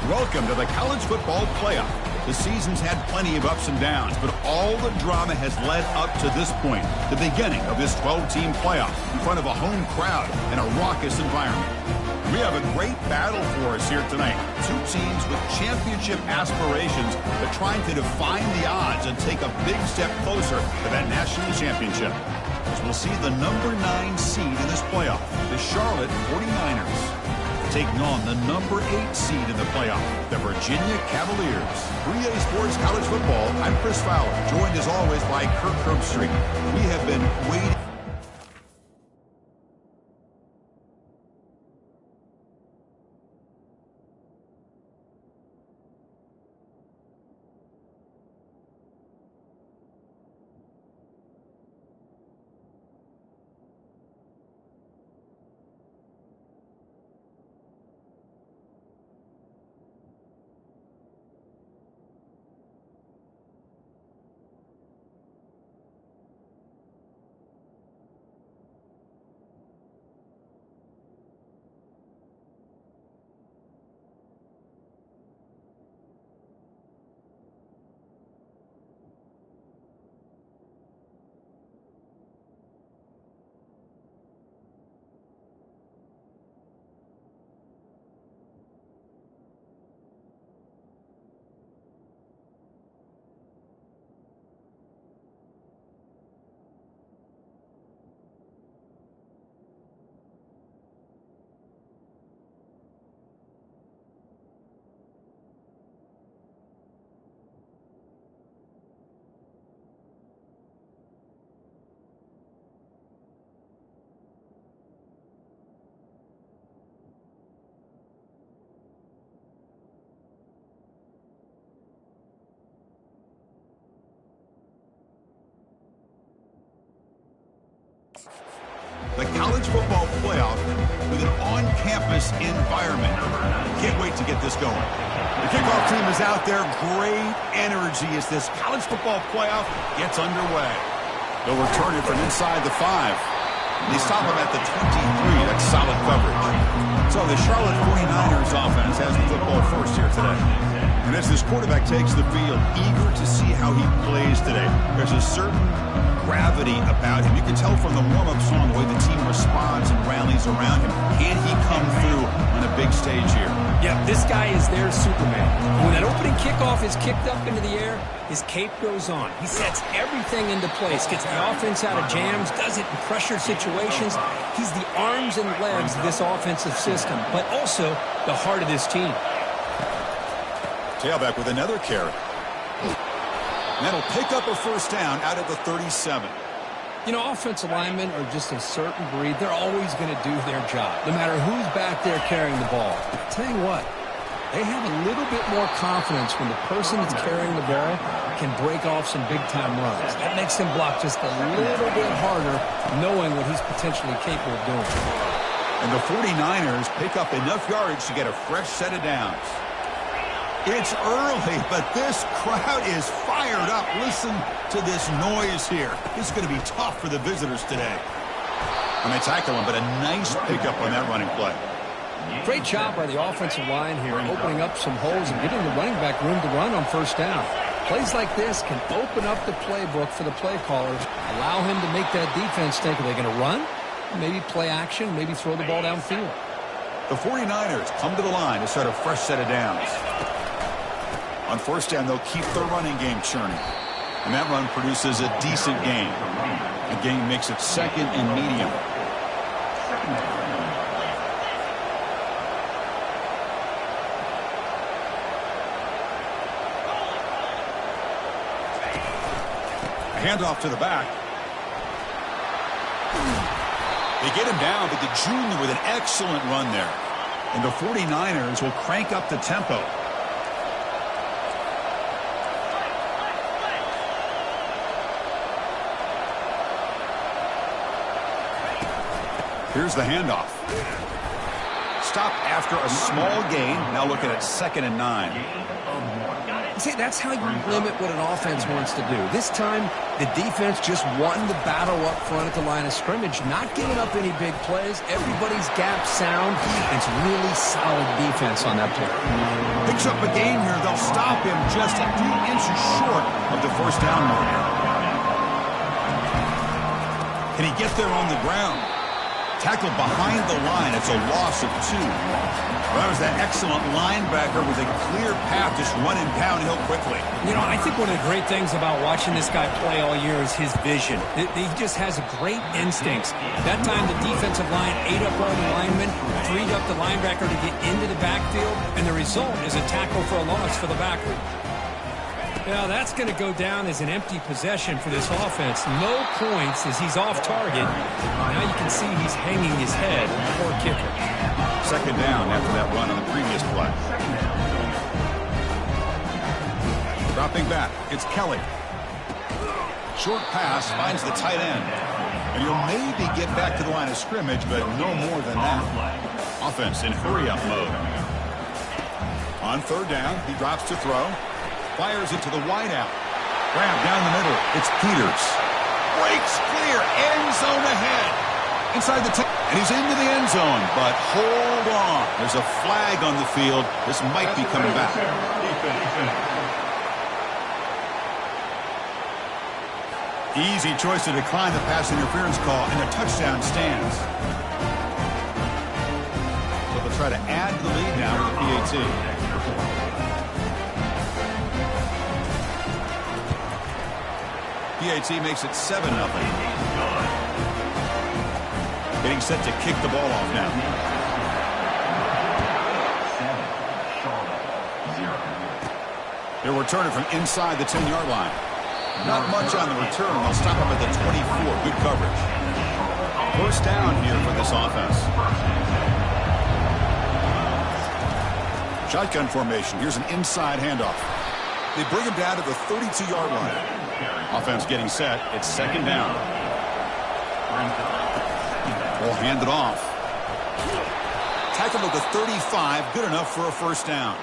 Welcome to the college football playoff. The season's had plenty of ups and downs, but all the drama has led up to this point, the beginning of this 12-team playoff in front of a home crowd and a raucous environment. We have a great battle for us here tonight. Two teams with championship aspirations, but trying to define the odds and take a big step closer to that national championship. As we'll see the number 9 seed in this playoff, the Charlotte 49ers, taking on the number 8 seed in the playoff, the Virginia Cavaliers. 3A Sports College Football, I'm Chris Fowler, joined as always by Kirk Herbstreit. We have been waiting. The college football playoff with an on-campus environment. Can't wait to get this going. The kickoff team is out there. Great energy as this college football playoff gets underway. They'll return it from inside the 5. They stop him at the 23. That's solid coverage. So the Charlotte 49ers offense has the football first here today. And as this quarterback takes the field, eager to see how he plays today. There's a certain gravity about him. You can tell from the warm-up song the way the team responds and rallies around him. Can he come through on a big stage here? Yeah, this guy is their Superman. When that opening kickoff is kicked up into the air, his cape goes on. He sets everything into place, gets the offense out of jams, does it in pressure situations. He's the arms and legs of this offensive system, but also the heart of this team. Tailback with another carry. And that'll pick up a first down out of the 37. You know, offensive linemen are just a certain breed. They're always going to do their job, no matter who's back there carrying the ball. But I'll tell you what, they have a little bit more confidence when the person that's carrying the ball can break off some big-time runs. That makes them block just a little bit harder, knowing what he's potentially capable of doing. And the 49ers pick up enough yardage to get a fresh set of downs. It's early, but this crowd is fired up. Listen to this noise here. This is going to be tough for the visitors today. And they tackle him, but a nice pickup on that running play. Great job by the offensive line here, opening up some holes and giving the running back room to run on first down. Plays like this can open up the playbook for the play callers, allow him to make that defense think, are they going to run? Maybe play action, maybe throw the ball downfield. The 49ers come to the line to start a fresh set of downs. On first down, they'll keep their running game churning. And that run produces a decent gain. The gain makes it second and medium. A handoff to the back. They get him down, but the junior with an excellent run there. And the 49ers will crank up the tempo. Here's the handoff. Stop after a small gain. Now looking at 2nd and 9. See, that's how you limit what an offense wants to do. This time, the defense just won the battle up front at the line of scrimmage, not giving up any big plays. Everybody's gap sound. It's really solid defense on that play. Picks up a gain here. They'll stop him just a few inches short of the first down mark. Can he get there on the ground? Tackled behind the line. It's a loss of 2. Well, that was that excellent linebacker with a clear path, just running downhill quickly. You know, I think one of the great things about watching this guy play all year is his vision. He just has great instincts. That time, the defensive line ate up all the linemen, freed up the linebacker to get into the backfield, and the result is a tackle for a loss for the backer. Now, that's going to go down as an empty possession for this offense. No points as he's off target. Now you can see he's hanging his head. Poor kicker. Second down after that run on the previous play. Dropping back, it's Kelly. Short pass finds the tight end. And he'll maybe get back to the line of scrimmage, but no more than that. Offense in hurry-up mode. On third down, he drops to throw. Fires it to the wideout. Grab down the middle. It's Peters. Breaks clear. End zone ahead. Inside the 10. And he's into the end zone. But hold on. There's a flag on the field. This might be coming back. Easy choice to decline the pass interference call, and a touchdown stands. So they'll try to add to the lead now with the PAT. PAT makes it 7-0. Getting set to kick the ball off now. They're returning from inside the 10-yard line. Not much on the return. They'll stop him at the 24. Good coverage. First down here for this offense. Shotgun formation. Here's an inside handoff. They bring him down to the 32-yard line. Offense getting set. It's second down. We'll hand it off. Tackled at the 35. Good enough for a first down.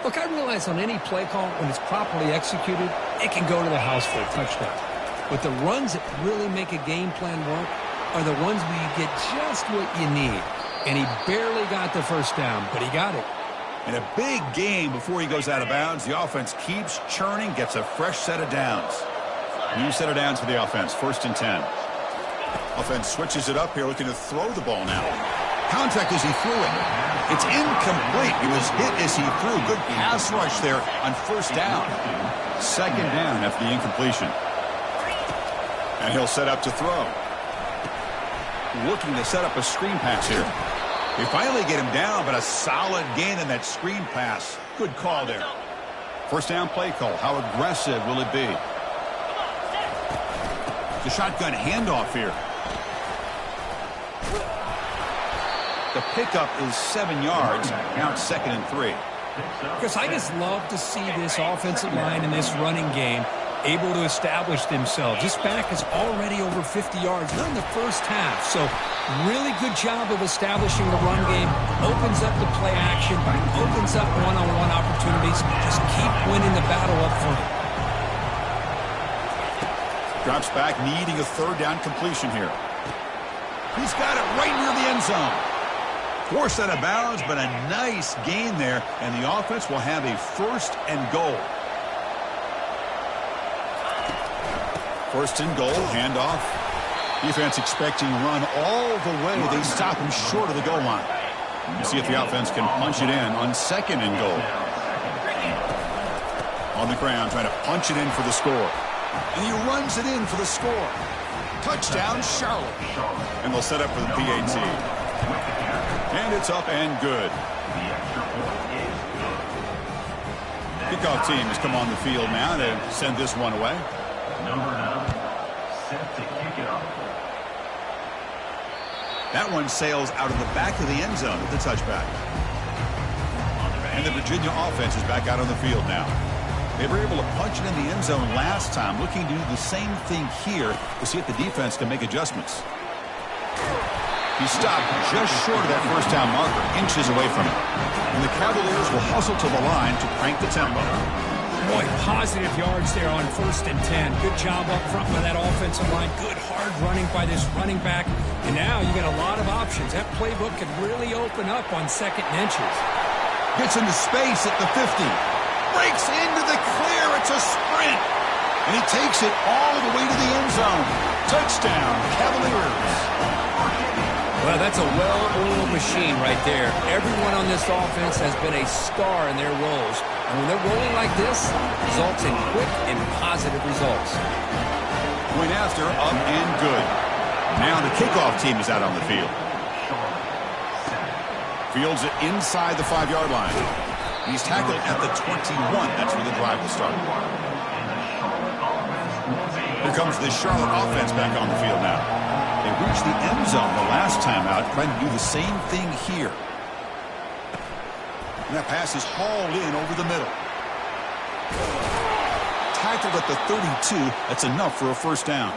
Look, I realize on any play call, when it's properly executed, it can go to the house for a touchdown. But the runs that really make a game plan work are the ones where you get just what you need. And he barely got the first down, but he got it. In a big game before he goes out of bounds, the offense keeps churning, gets a fresh set of downs. New set of downs for the offense, 1st and 10. Offense switches it up here, looking to throw the ball now. Contact as he threw it. It's incomplete. He was hit as he threw. Good pass rush there on first down. Second down after the incompletion. And he'll set up to throw. Looking to set up a screen pass here. They finally get him down, but a solid gain in that screen pass. Good call there. First down play call. How aggressive will it be? The shotgun handoff here. The pickup is 7 yards. Now it's 2nd and 3. Chris, I just love to see this offensive line in this running game able to establish themselves. This back is already over 50 yards. They're in the first half, so really good job of establishing the run game. Opens up the play action, opens up one-on-one opportunities. Just keep winning the battle up front. Drops back, needing a third down completion here. He's got it right near the end zone. Forced out of bounds, but a nice gain there, and the offense will have a 1st and goal. 1st and goal, handoff. Defense expecting run all the way. They stop him short of the goal line. You see if the offense can punch it in on 2nd and goal. On the ground, trying to punch it in for the score. And he runs it in for the score. Touchdown, Charlotte. And they'll set up for the PAT. And it's up and good. Kickoff team has come on the field now to send this one away. Number 9, set to kick it off. That one sails out of the back of the end zone with the touchback. And the Virginia offense is back out on the field now. They were able to punch it in the end zone last time, looking to do the same thing here to see if the defense can make adjustments. He stopped just short of that first down marker, inches away from it. And the Cavaliers will hustle to the line to crank the tempo. Boy, positive yards there on 1st and 10. Good job up front by that offensive line. Good hard running by this running back. And now you got a lot of options. That playbook could really open up on 2nd and inches. Gets into space at the 50. Breaks into the clear. It's a sprint. And he takes it all the way to the end zone. Touchdown, Cavaliers. Well, that's a well-oiled machine right there. Everyone on this offense has been a star in their roles. And when they're rolling like this, results in quick and positive results. Point after, up and good. Now the kickoff team is out on the field. Fields it inside the 5-yard line. He's tackled at the 21. That's where the drive will start. Here comes the Charlotte offense back on the field now. They reached the end zone the last time out, trying to do the same thing here. And that pass is hauled in over the middle. Tackled at the 32. That's enough for a 1st down.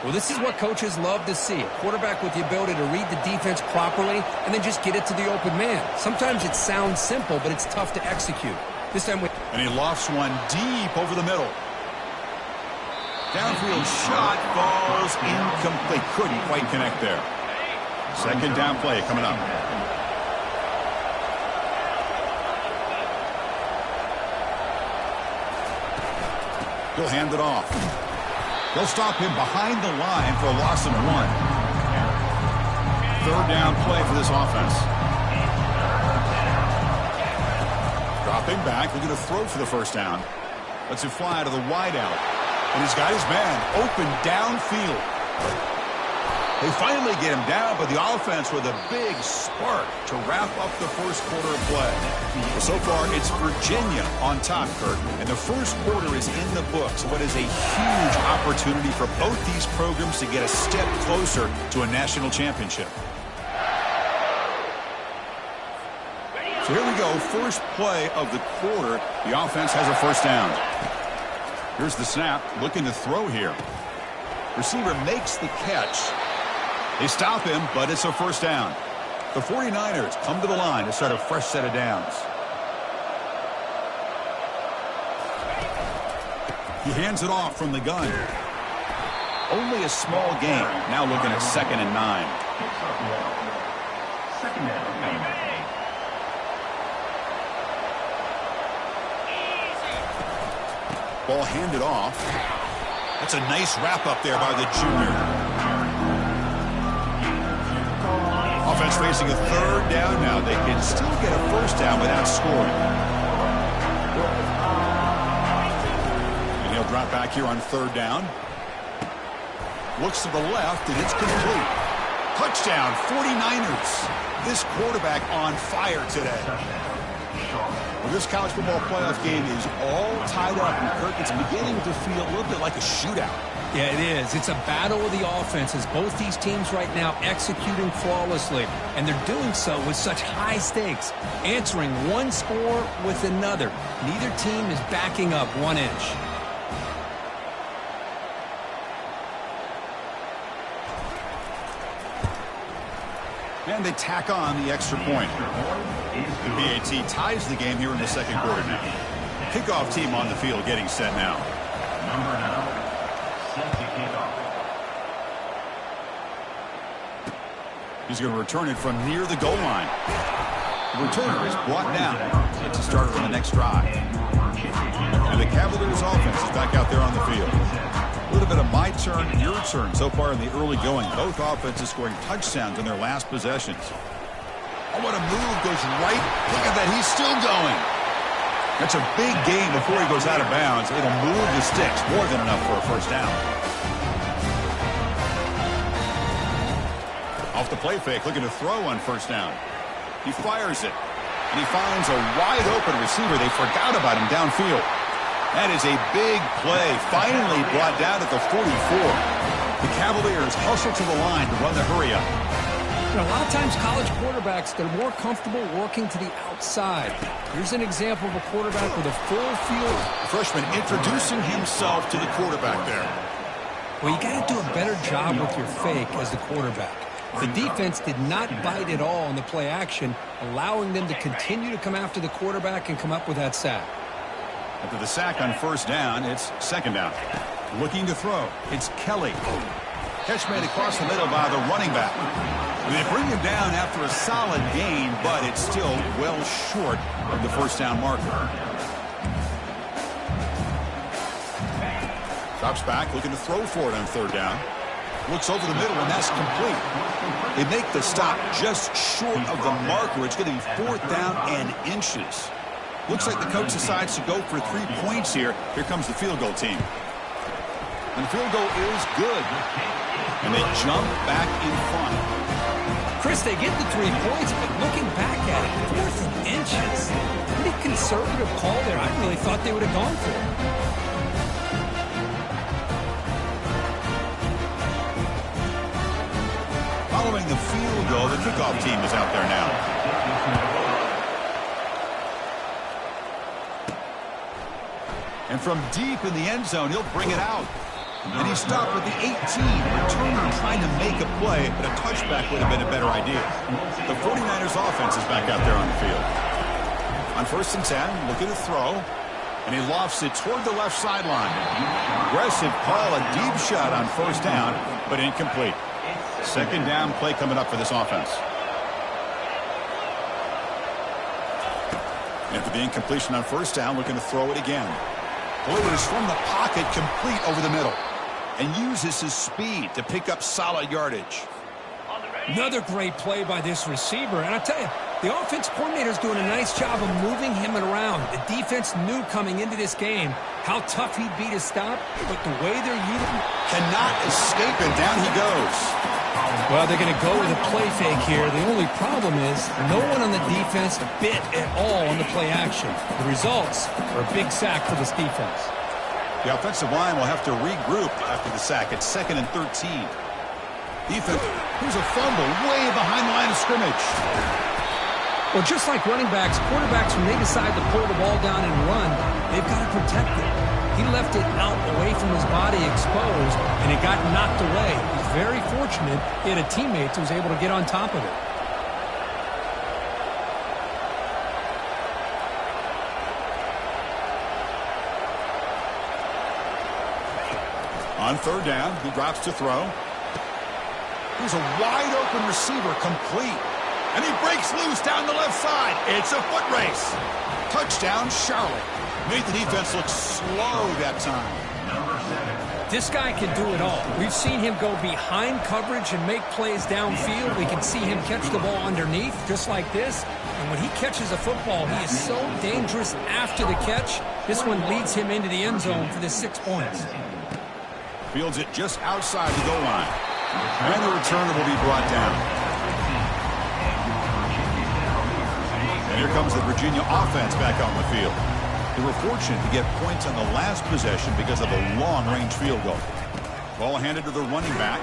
Well, this is what coaches love to see. A quarterback with the ability to read the defense properly and then just get it to the open man. Sometimes it sounds simple, but it's tough to execute. This time and he lofts one deep over the middle. Downfield shot falls incomplete. Couldn't quite connect there. 2nd down play coming up. He'll hand it off. They'll stop him behind the line for a loss of 1. 3rd down play for this offense. Dropping back, looking to throw for the 1st down. Lets it fly to the wideout. And he's got his man open downfield. They finally get him down, but the offense with a big spark to wrap up the 1st quarter of play. Well, so far, it's Virginia on top, Kurt, and the 1st quarter is in the books. What is a huge opportunity for both these programs to get a step closer to a national championship. So here we go, 1st play of the quarter. The offense has a 1st down. Here's the snap, looking to throw here. Receiver makes the catch. They stop him, but it's a 1st down. The 49ers come to the line to start a fresh set of downs. He hands it off from the gun. Only a small gain. Now looking at 2nd and 9. Ball handed off. That's a nice wrap up there by the junior. Offense facing a 3rd down now. They can still get a 1st down without scoring. And he'll drop back here on 3rd down. Looks to the left, and it's complete. Touchdown, 49ers. This quarterback on fire today. Well, this college football playoff game is all tied up, and Kirk, it's beginning to feel a little bit like a shootout. Yeah, it is. It's a battle of the offenses. Both these teams right now executing flawlessly, and they're doing so with such high stakes, answering one score with another. Neither team is backing up 1 inch. And they tack on the extra point. The BAT ties the game here in the 2nd quarter now. Kickoff team on the field getting set now. Number 9, set to kickoff. He's going to return it from near the goal line. The returner is brought down to start on the next drive. And the Cavaliers offense is back out there on the field. A little bit of my turn, your turn so far in the early going. Both offenses scoring touchdowns in their last possessions. Oh, what a move, goes right. Look at that, he's still going. That's a big gain before he goes out of bounds. It'll move the sticks, more than enough for a 1st down. Off the play fake, looking to throw on 1st down. He fires it, and he finds a wide open receiver. They forgot about him downfield. That is a big play, finally brought down at the 44. The Cavaliers hustle to the line to run the hurry-up. You know, a lot of times college quarterbacks, they're more comfortable working to the outside. Here's an example of a quarterback with a full field. The freshman introducing himself to the quarterback there. Well, you got to do a better job with your fake as the quarterback. The defense did not bite at all on the play action, allowing them to continue to come after the quarterback and come up with that sack. After the sack on first down, it's second down. Looking to throw, it's Kelly. Catch made across the middle by the running back. They bring him down after a solid gain, but it's still well short of the first down marker. Drops back, looking to throw for it on third down. Looks over the middle, and that's complete. They make the stop just short of the marker. It's going to be fourth down and inches. Looks like the coach decides to go for 3 points here. Here comes the field goal team. And the field goal is good. And they jump back in front. Chris, they get the 3 points, but looking back at it, fourth and inches. Pretty conservative call there. I really thought they would have gone for it. Following the field goal, the kickoff team is out there now. And from deep in the end zone, he'll bring it out. And he stopped at the 18. Returner trying to make a play, but a touchback would have been a better idea. The 49ers offense is back out there on the field. On first and 10, looking to throw. And he lofts it toward the left sideline. Aggressive call, a deep shot on first down, but incomplete. Second down play coming up for this offense. After the incompletion on first down, looking to throw it again. Delivers from the pocket, complete over the middle. And uses his speed to pick up solid yardage. Another great play by this receiver. And I tell you, the offense coordinator is doing a nice job of moving him around. The defense knew coming into this game how tough he'd be to stop, but the way they're using him cannot escape it. Down he goes. Well, they're going to go with a play fake here. The only problem is no one on the defense bit at all on the play action. The results are a big sack for this defense. The offensive line will have to regroup after the sack. It's 2nd and 13. Defense, here's a fumble way behind the line of scrimmage. Well, just like running backs, quarterbacks, when they decide to pull the ball down and run, they've got to protect it. He left it out away from his body exposed, and it got knocked away. He's very fortunate he had a teammate who was able to get on top of it. On third down, he drops to throw. Here's a wide-open receiver, complete. And he breaks loose down the left side. It's a foot race. Touchdown, Charlotte. Made the defense look slow that time. This guy can do it all. We've seen him go behind coverage and make plays downfield. We can see him catch the ball underneath, just like this. And when he catches a football, he is so dangerous after the catch. This one leads him into the end zone for the 6 points. Fields it just outside the goal line. And the returner will be brought down. And here comes the Virginia offense back on the field. They were fortunate to get points on the last possession because of a long-range field goal. Ball handed to the running back.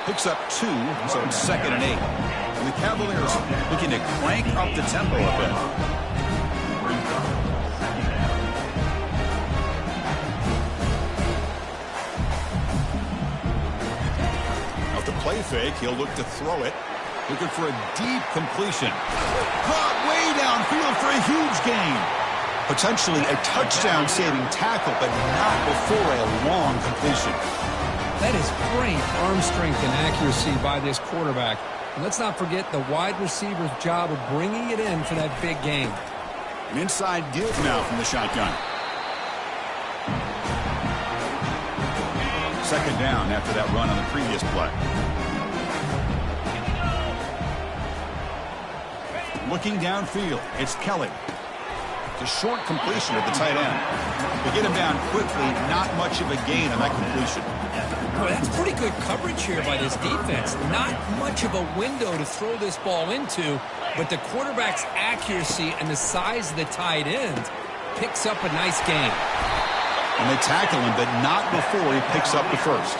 Picks up 2, so it's 2nd and 8. And the Cavaliers looking to crank up the tempo a bit. Off the play fake, he'll look to throw it. Looking for a deep completion. Caught way downfield for a huge gain. Potentially a touchdown-saving tackle, but not before a long completion. That is great arm strength and accuracy by this quarterback. And let's not forget the wide receiver's job of bringing it in for that big game. An inside give now from the shotgun. Second down after that run on the previous play. Looking downfield, it's Kelly. It's a short completion at the tight end. They get him down quickly, not much of a gain on that completion. Well, that's pretty good coverage here by this defense. Not much of a window to throw this ball into, but the quarterback's accuracy and the size of the tight end picks up a nice gain. And they tackle him, but not before he picks up the first.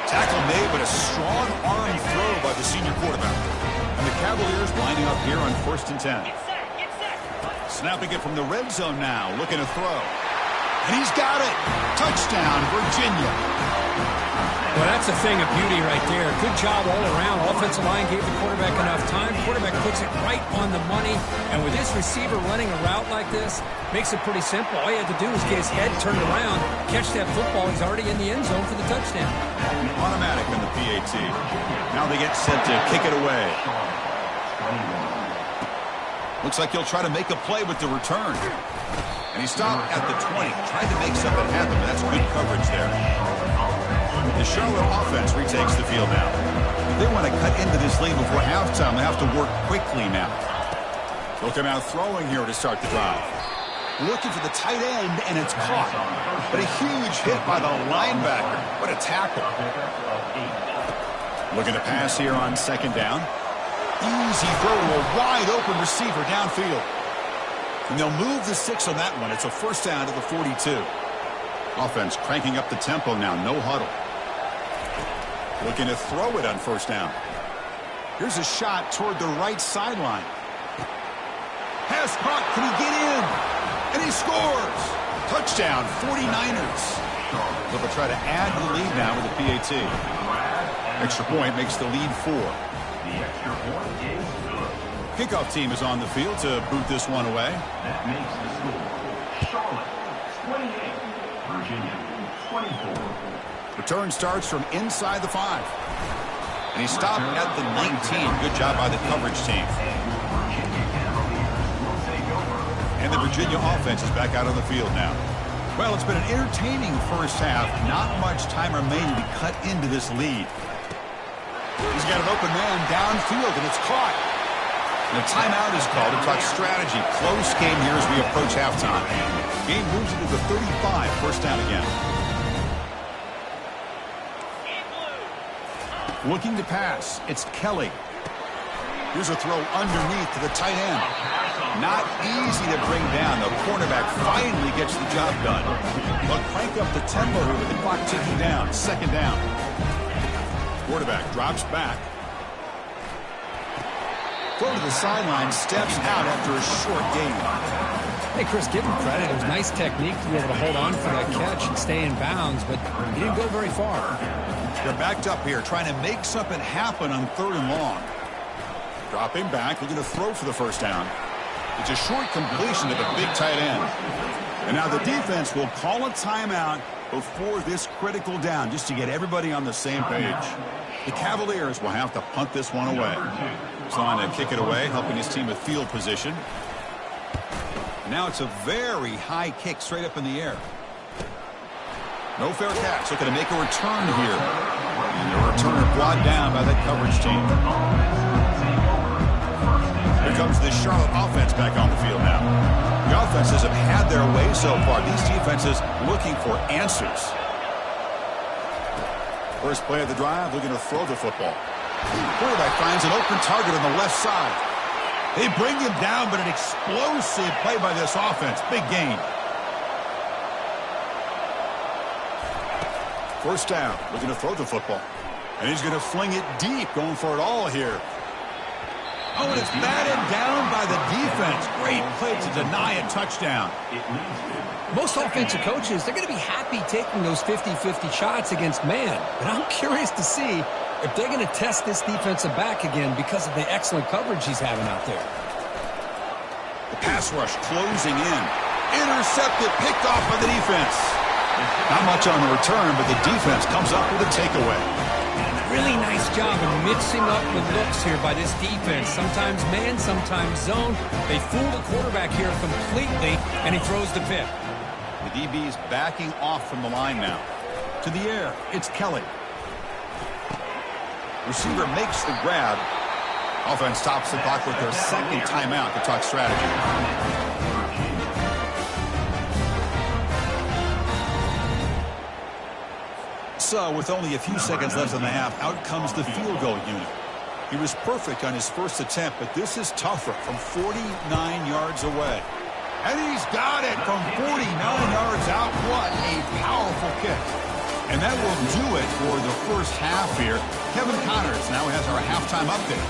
Tackle made, but a strong arm throw by the senior quarterback. And the Cavaliers lining up here on 1st and 10. Snapping it from the red zone now, looking to throw. And he's got it. Touchdown, Virginia. Well, that's a thing of beauty right there. Good job all around. Offensive line gave the quarterback enough time. Quarterback puts it right on the money. And with his receiver running a route like this, makes it pretty simple. All you had to do was get his head turned around, catch that football. He's already in the end zone for the touchdown. Automatic in the PAT. Now they get set to kick it away. Looks like he'll try to make a play with the return. And he stopped at the 20. Tried to make something happen, but that's good coverage there. The Charlotte offense retakes the field now. If they want to cut into this lead before halftime, they have to work quickly now. They'll come out throwing here to start the drive. Looking for the tight end, and it's caught. But a huge hit by the linebacker. What a tackle. Looking to pass here on second down. Easy throw to a wide-open receiver downfield. And they'll move the 6 on that one. It's a first down to the 42. Offense cranking up the tempo now. No huddle. Looking to throw it on first down. Here's a shot toward the right sideline. Pass caught. Can he get in? And he scores. Touchdown, 49ers. They'll try to add the lead now with the PAT. Extra point makes the lead 4. The extra point is good. Kickoff team is on the field to boot this one away. That makes the score Charlotte 28, Virginia 24. Return starts from inside the 5. And he stopped at the 19. Good job by the coverage team. And the Virginia offense is back out on the field now. Well, it's been an entertaining first half. Not much time remaining to cut into this lead. He's got an open man downfield, and it's caught. And a timeout is called to talk strategy. Close game here as we approach halftime. Game moves into the 35. First down again. Looking to pass. It's Kelly. Here's a throw underneath to the tight end. Not easy to bring down. The cornerback finally gets the job done. But crank up the tempo here with the clock ticking down. Second down. Quarterback drops back. Throw to the sideline. Steps out after a short gain. Hey, Chris, give him credit. It was nice technique to be able to hold on for that catch and stay in bounds, but he didn't go very far. They're backed up here, trying to make something happen on 3rd and long. Dropping back, looking to throw for the first down. It's a short completion to the big tight end. And now the defense will call a timeout before this critical down, just to get everybody on the same page. The Cavaliers will have to punt this one away. Trying to kick it away, helping his team with field position. Now it's a very high kick straight up in the air. No fair catch. Looking to make a return here. And the returner brought down by that coverage team. Here comes the Charlotte offense back on the field now. The offenses have had their way so far. These defenses looking for answers. First play of the drive, looking to throw the football. Quarterback finds an open target on the left side. They bring him down, but an explosive play by this offense. Big gain. First down, looking to throw the football. And he's going to fling it deep, going for it all here. Oh, and it's batted down by the defense. Great play to deny a touchdown. Most offensive coaches, they're going to be happy taking those 50-50 shots against man. But I'm curious to see if they're going to test this defensive back again because of the excellent coverage he's having out there. The pass rush closing in. Intercepted, picked off by the defense. Not much on the return, but the defense comes up with a takeaway. Really nice job of mixing up the looks here by this defense. Sometimes man, sometimes zone. They fool the quarterback here completely, and he throws the pick. The DB's backing off from the line now. To the air, it's Kelly. Receiver makes the grab. Offense stops the clock with their second timeout to talk strategy. So, with only a few seconds left in the half, out comes the field goal unit. He was perfect on his first attempt, but this is tougher from 49 yards away. And he's got it from 49 yards out. What a powerful kick. And that will do it for the first half here. Kevin Connors now has our halftime update.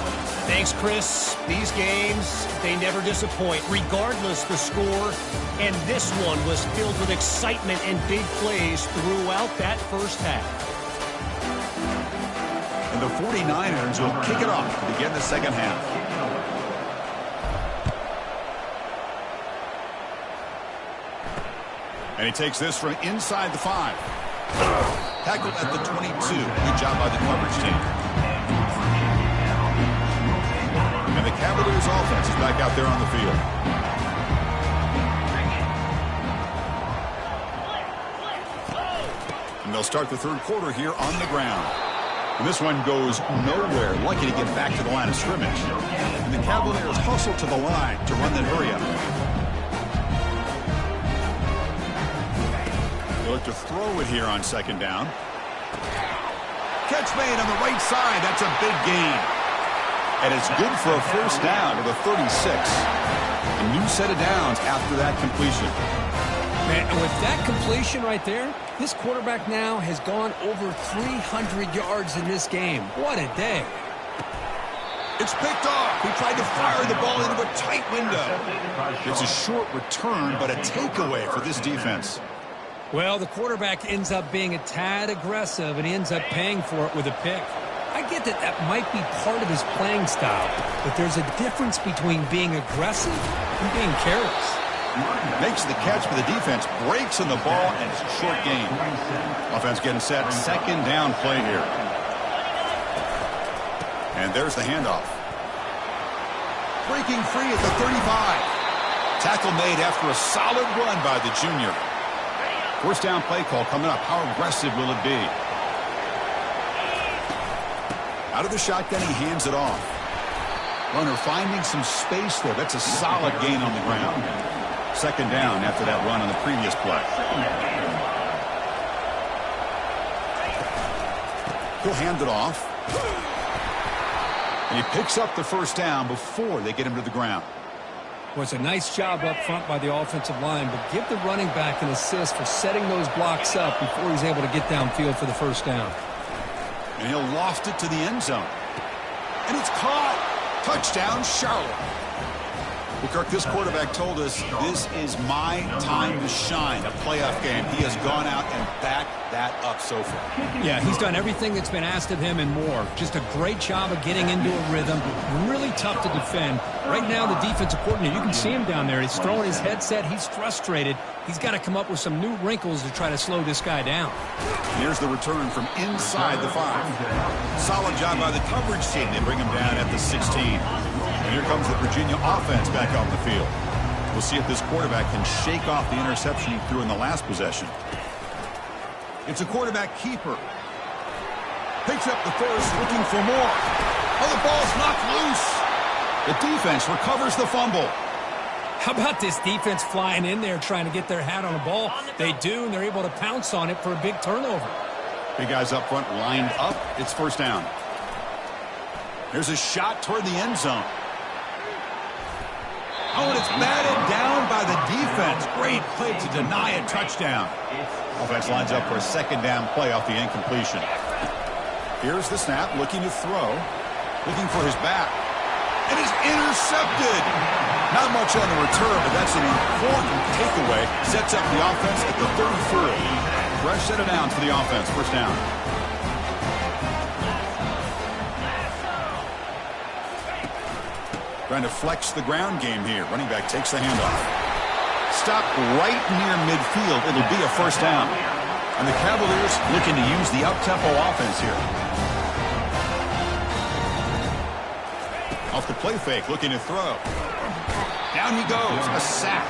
Thanks, Chris. These games, they never disappoint, regardless the score. And this one was filled with excitement and big plays throughout that first half. the 49ers will kick it off to begin the second half. And he takes this from inside the 5. Tackled at the 22. Good job by the coverage team. And the Cavaliers offense is back out there on the field. And they'll start the third quarter here on the ground. And this one goes nowhere. Lucky to get back to the line of scrimmage. And the Cavaliers hustle to the line to run that hurry up. They look to throw it here on second down. Catch made on the right side. That's a big gain. And it's good for a first down to the 36. A new set of downs after that completion. Man, and with that completion right there, this quarterback now has gone over 300 yards in this game. What a day. It's picked off. He tried to fire the ball into a tight window. It's a short return, but a takeaway for this defense. Well, the quarterback ends up being a tad aggressive, and he ends up paying for it with a pick. I get that that might be part of his playing style, but there's a difference between being aggressive and being careless. Makes the catch, but the defense breaks on the ball, and it's a short gain. Offense getting set. Second down play here. And there's the handoff. Breaking free at the 35. Tackle made after a solid run by the junior. First down play call coming up. How aggressive will it be? Out of the shotgun, he hands it off. Runner finding some space there. That's a solid gain on the ground. Second down after that run on the previous play. He'll hand it off. And he picks up the first down before they get him to the ground. Well, it's a nice job up front by the offensive line, but give the running back an assist for setting those blocks up before he's able to get downfield for the first down. And he'll loft it to the end zone. And it's caught. Touchdown, Charlotte. Well, Kirk, this quarterback told us this is my time to shine, a playoff game. He has gone out and backed that up so far. Yeah, he's done everything that's been asked of him and more. Just a great job of getting into a rhythm. Really tough to defend. Right now, the defensive coordinator, you can see him down there. He's throwing his headset. He's frustrated. He's got to come up with some new wrinkles to try to slow this guy down. Here's the return from inside the 5. Solid job by the coverage team. They bring him down at the 16. And here comes the Virginia offense back on the field. We'll see if this quarterback can shake off the interception he threw in the last possession. It's a quarterback keeper. Picks up the first, looking for more. Oh, the ball's knocked loose. The defense recovers the fumble. How about this defense flying in there trying to get their hat on the ball? They do, and they're able to pounce on it for a big turnover. Big guys up front lined up. It's first down. There's a shot toward the end zone. Oh, and it's batted down by the defense. Great play to deny a touchdown. Offense lines up for a second down play off the incompletion. Here's the snap, looking to throw. Looking for his back. And is intercepted. Not much on the return, but that's an important takeaway. Sets up the offense at the 34. Fresh set of downs for the offense. First down. Trying to flex the ground game here. Running back takes the handoff. Stopped right near midfield. It'll be a first down. And the Cavaliers looking to use the up-tempo offense here. Off the play fake, looking to throw. Down he goes. A sack.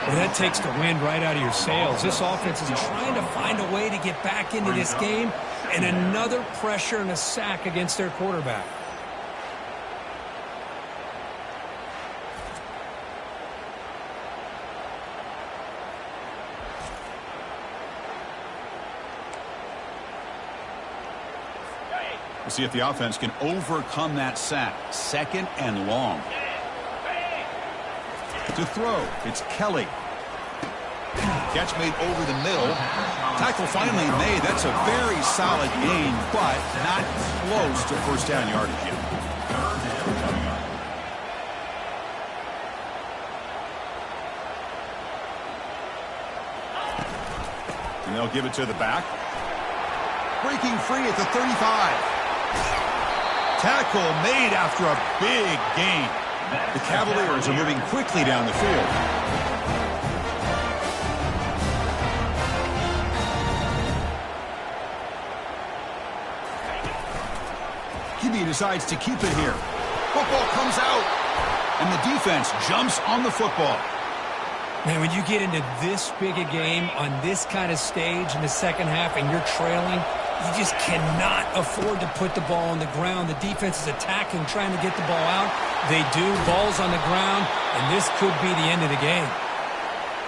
Well, that takes the wind right out of your sails. This offense is trying to find a way to get back into this game, and another pressure and a sack against their quarterback. We'll see if the offense can overcome that sack. Second and long. To throw, it's Kelly. Catch made over the middle. Tackle finally made. That's a very solid gain, but not close to first down yardage yet. And they'll give it to the back. Breaking free at the 35. Tackle made after a big gain. The Cavaliers are moving quickly down the field. QB decides to keep it here. Football comes out, and the defense jumps on the football. Man, when you get into this big a game on this kind of stage in the second half and you're trailing, you just cannot afford to put the ball on the ground. The defense is attacking, trying to get the ball out. They do. Ball's on the ground, and this could be the end of the game.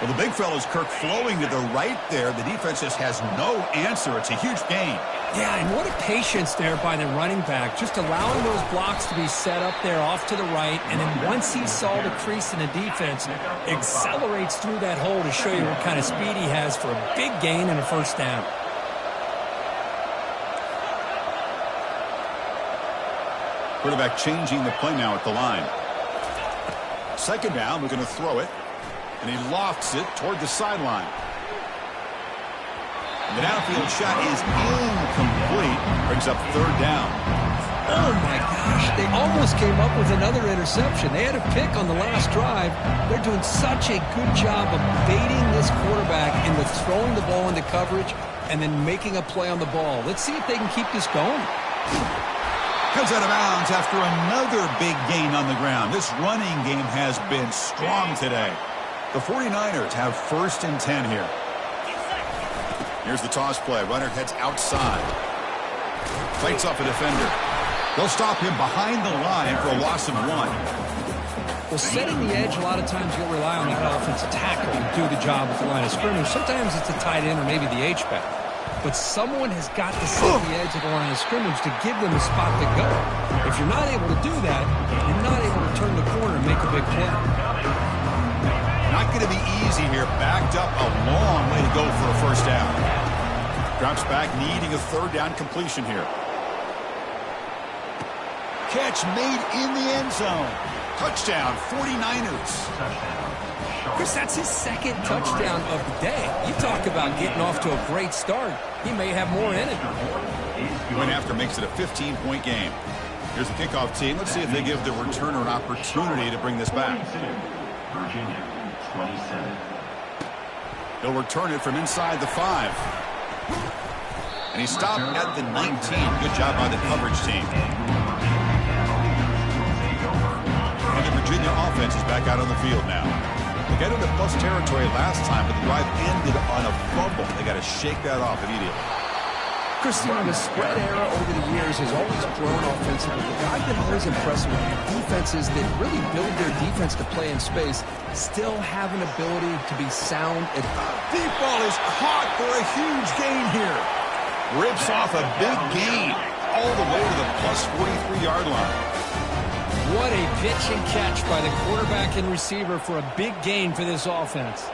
Well, the big fella's Kirk flowing to the right there. The defense just has no answer. It's a huge gain. Yeah, and what a patience there by the running back, just allowing those blocks to be set up there off to the right, and then once he saw the crease in the defense, accelerates through that hole to show you what kind of speed he has for a big gain and a first down. Quarterback changing the play now at the line. Second down, we're going to throw it, and he lofts it toward the sideline. The downfield shot is incomplete. Brings up third down. Oh, my gosh. They almost came up with another interception. They had a pick on the last drive. They're doing such a good job of baiting this quarterback into throwing the ball into coverage and then making a play on the ball. Let's see if they can keep this going. Comes out of bounds after another big gain on the ground. This running game has been strong today. The 49ers have 1st and 10 here. Here's the toss play. Runner heads outside. Fights off a defender. They'll stop him behind the line for a loss of 1. Well, setting the edge, a lot of times you'll rely on that offensive tackle to do the job at the line of scrimmage. Sometimes it's a tight end or maybe the H-back. But someone has got to set the edge of the line of scrimmage to give them a spot to go. If you're not able to do that, you're not able to turn the corner and make a big play. Not going to be easy here. Backed up a long way to go for a first down. Drops back, needing a third down completion here. Catch made in the end zone. Touchdown, 49ers. Chris, that's his second touchdown of the day. You talk about getting off to a great start. He may have more in it. Going after makes it a 15-point game. Here's the kickoff team. Let's see if they give the returner an opportunity to bring this back. Virginia, 27. He'll return it from inside the 5. And he stopped at the 19. Good job by the coverage team. And the Virginia offense is back out on the field now. They got into plus territory last time, but the drive ended on a fumble. They got to shake that off immediately. Christian, the spread era over the years has always grown offensively. I've been always impressed with defenses that really build their defense to play in space, still have an ability to be sound. Deep ball is caught for a huge gain here. Rips off a big gain all the way to the plus 43-yard line. What a pitch and catch by the quarterback and receiver for a big gain for this offense.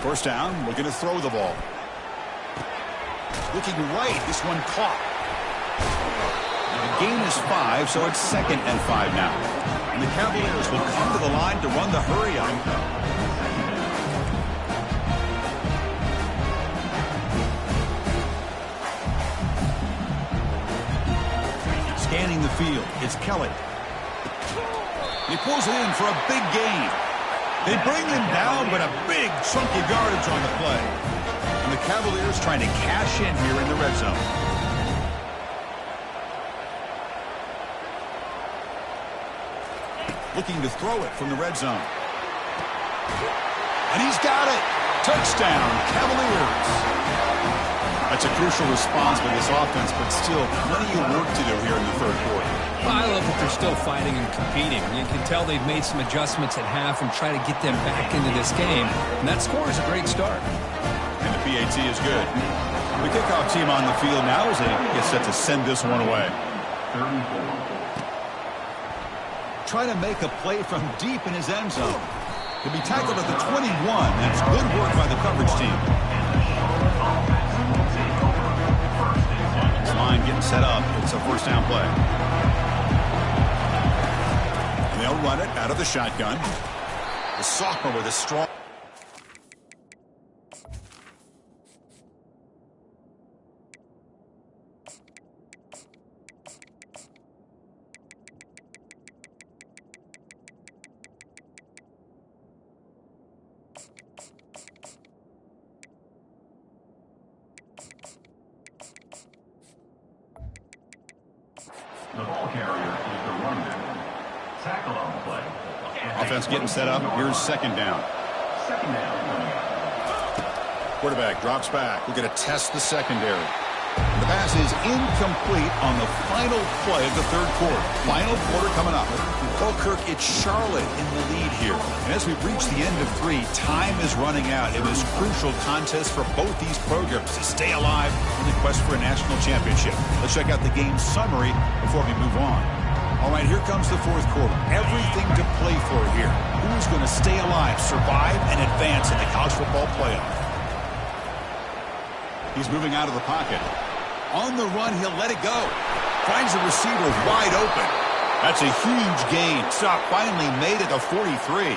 First down, we're going to throw the ball. Looking right, this one caught. The gain is 5, so it's 2nd and 5 now. And the Cavaliers will come to the line to run the hurry up. Scanning the field, it's Kelly. He pulls it in for a big gain. They bring him down, but a big chunk of yardage on the play. And the Cavaliers trying to cash in here in the red zone. Looking to throw it from the red zone. And he's got it. Touchdown, Cavaliers. That's a crucial response by this offense, but still plenty of work to do here in the third quarter. Well, I love that they're still fighting and competing. You can tell they've made some adjustments at half and try to get them back into this game. And that score is a great start. And the PAT is good. The kickoff team on the field now as they get set to send this one away. Trying to make a play from deep in his end zone. He'll be tackled at the 21. That's good work by the coverage team. This line getting set up. It's a first down play. And they'll run it out of the shotgun. The sophomore with a strong... carrier is the runner. Tackle on the play. Offense getting set up. Here's second down. Second down coming up. Quarterback drops back. We're going to test the secondary. The pass is incomplete on the final play of the third quarter. Final quarter coming up. Well, Kirk, it's Charlotte in the lead here. And as we've reached the end of 3, time is running out in this crucial contest for both these programs to stay alive in the quest for a national championship. Let's check out the game summary before we move on. All right, here comes the fourth quarter. Everything to play for here. Who's going to stay alive, survive, and advance in the college football playoff? He's moving out of the pocket. On the run, he'll let it go. Finds the receiver wide open. That's a huge gain. Stop finally made at the 43.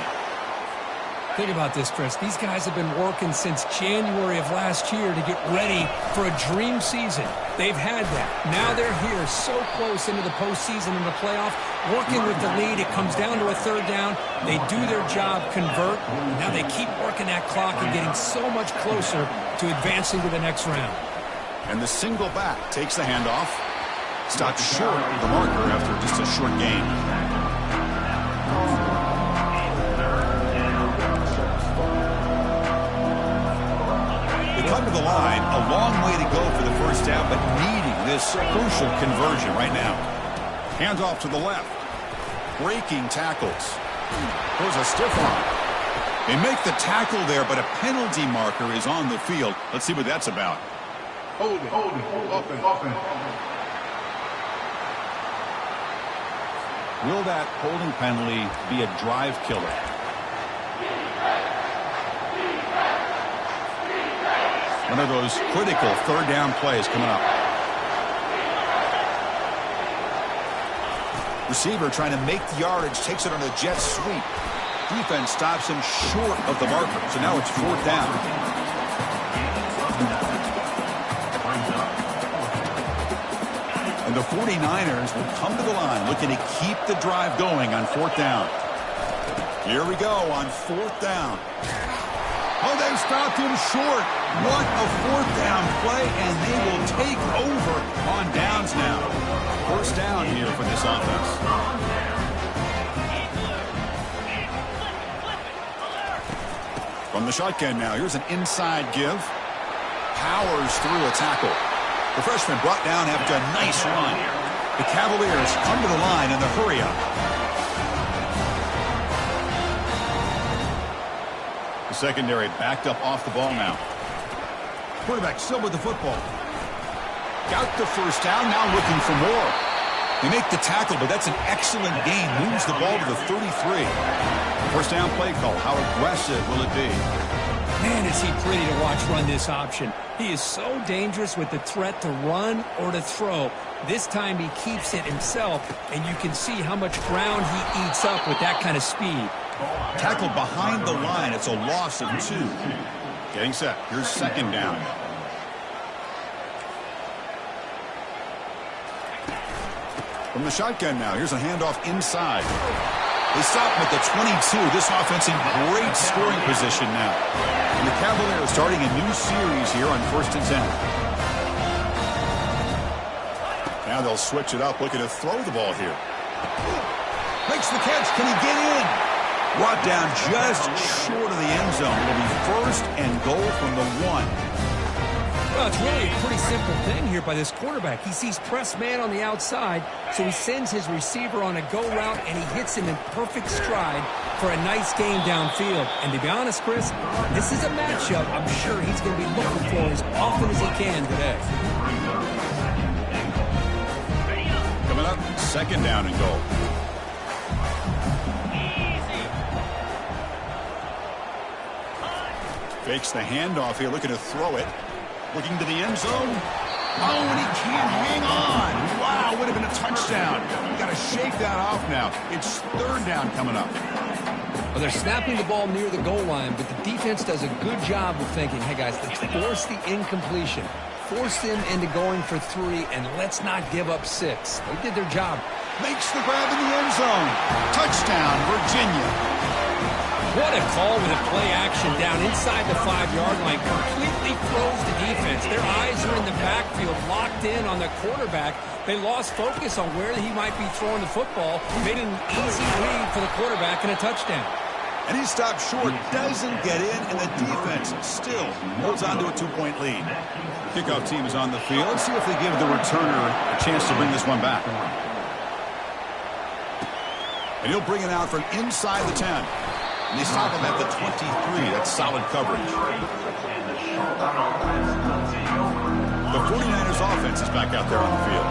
Think about this, Chris. These guys have been working since January of last year to get ready for a dream season. They've had that. Now they're here so close into the postseason and the playoff, working with the lead. It comes down to a third down. They do their job, convert. Now they keep working that clock and getting so much closer to advancing to the next round. And the single back takes the handoff. Stops short of the marker after just a short gain. They come to the line, a long way to go for the first down, but needing this crucial conversion right now. Hands off to the left. Breaking tackles. There's a stiff arm. They make the tackle there, but a penalty marker is on the field. Let's see what that's about. Hold it, open. Will that holding penalty be a drive killer? One of those critical third down plays coming up. Receiver trying to make the yardage, takes it on a jet sweep. Defense stops him short of the marker, so now it's fourth down. And the 49ers will come to the line looking to keep the drive going on fourth down. Here we go on fourth down. Oh, they stopped him short. What a fourth down play, and they will take over on downs now. First down here for this offense. From the shotgun now, here's an inside give. Powers through a tackle. The freshman brought down after a nice run. The Cavaliers come to the line in the hurry-up. The secondary backed up off the ball now. Quarterback still with the football. Got the first down, now looking for more. They make the tackle, but that's an excellent gain. Moves the ball to the 33. First down play call. How aggressive will it be? Man, is he pretty to watch run this option. He is so dangerous with the threat to run or to throw. This time he keeps it himself, and you can see how much ground he eats up with that kind of speed. Tackled behind the line. It's a loss of 2. Getting set. Here's second down. From the shotgun now. Here's a handoff inside. They stop him at the 22. This offense in great scoring position now. And the Cavaliers starting a new series here on 1st and 10. Now they'll switch it up, looking to throw the ball here. Makes the catch. Can he get in? Brought down just short of the end zone. It'll be first and goal from the 1. Well, it's really a pretty simple thing here by this quarterback. He sees press man on the outside, so he sends his receiver on a go route, and he hits him in perfect stride for a nice gain downfield. And to be honest, Chris, this is a matchup I'm sure he's going to be looking for as often as he can today. Coming up, second down and goal. Fakes the handoff here, looking to throw it. Looking to the end zone. Oh, and he can't hang on. Wow, would have been a touchdown. Got to shake that off now. It's third down coming up. Well, they're snapping the ball near the goal line, but the defense does a good job of thinking, hey, guys, let's force the incompletion. Force them into going for 3, and let's not give up 6. They did their job. Makes the grab in the end zone. Touchdown, Virginia. What a call with a play action down inside the 5-yard line. Completely throws the defense. Their eyes are in the backfield, locked in on the quarterback. They lost focus on where he might be throwing the football. Made an easy read for the quarterback and a touchdown. And he stopped short, doesn't get in, and the defense still holds on to a 2-point lead. Kickoff team is on the field. Let's see if they give the returner a chance to bring this one back. And he'll bring it out from inside the 10. And they stop him at the 23. That's solid coverage. The 49ers offense is back out there on the field.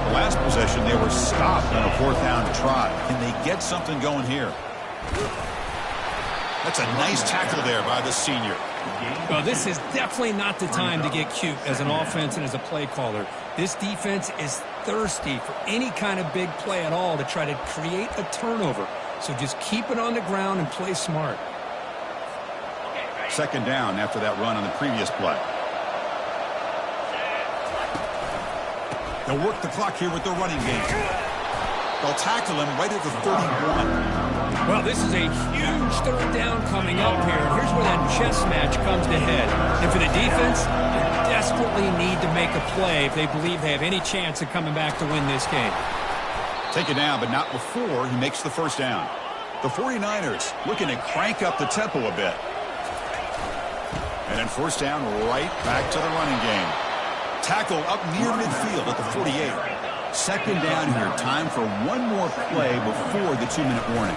The last possession, they were stopped on a 4th down try. Can they get something going here? That's a nice tackle there by the senior. Well, this is definitely not the time to get cute as an offense and as a play caller. This defense is thirsty for any kind of big play at all to try to create a turnover. So just keep it on the ground and play smart. 2nd down after that run on the previous play. They'll work the clock here with the running game. They'll tackle him right at the 31. Well, this is a huge 3rd down coming up here. Here's where that chess match comes to head. And for the defense, they desperately need to make a play if they believe they have any chance of coming back to win this game. Take it down, but not before he makes the 1st down. The 49ers looking to crank up the tempo a bit. And then 1st down, right back to the running game. Tackle up near midfield at the 48. 2nd down here. Time for one more play before the 2-minute warning.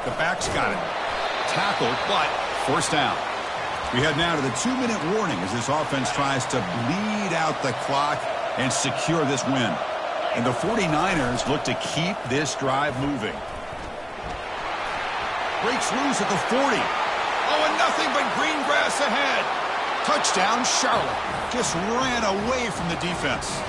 The back's got it. Tackle, but 1st down. We head now to the 2-minute warning as this offense tries to bleed out the clock and secure this win. And the 49ers look to keep this drive moving. Breaks loose at the 40. Oh, and nothing but green grass ahead. Touchdown, Charlotte. Just ran away from the defense.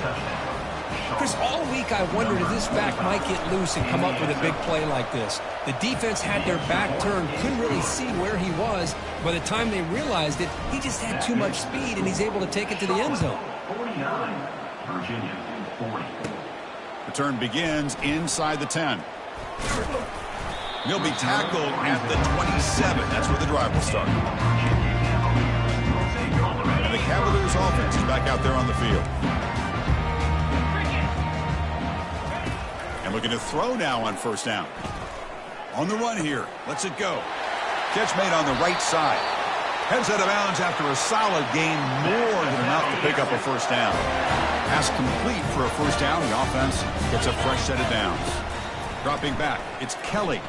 Chris, all week I wondered if this back might get loose and come up with a big play like this. The defense had their back turned, couldn't really see where he was. By the time they realized it, he just had too much speed, and he's able to take it to the end zone. 49, Virginia 40. Return begins inside the 10. He'll be tackled at the 27. That's where the drive will start. And the Cavaliers offense is back out there on the field. And looking to throw now on 1st down. On the run here. Lets it go. Catch made on the right side. Heads out of bounds after a solid gain, more than enough to pick up a 1st down. Pass complete for a 1st down. The offense gets a fresh set of downs. Dropping back, it's Kelly.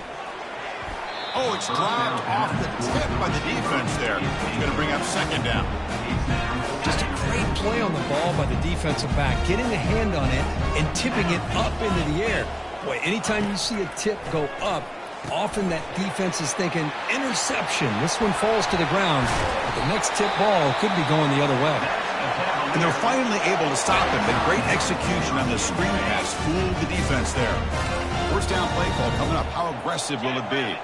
Oh, it's dropped off the tip by the defense there. He's going to bring up 2nd down. Just a great play on the ball by the defensive back, getting a hand on it and tipping it up into the air. Boy, anytime you see a tip go up, often that defense is thinking interception. This one falls to the ground, but the next tip ball could be going the other way. And they're finally able to stop him. But great execution on the screen pass fooled the defense there. 1st down play call coming up. How aggressive will it be?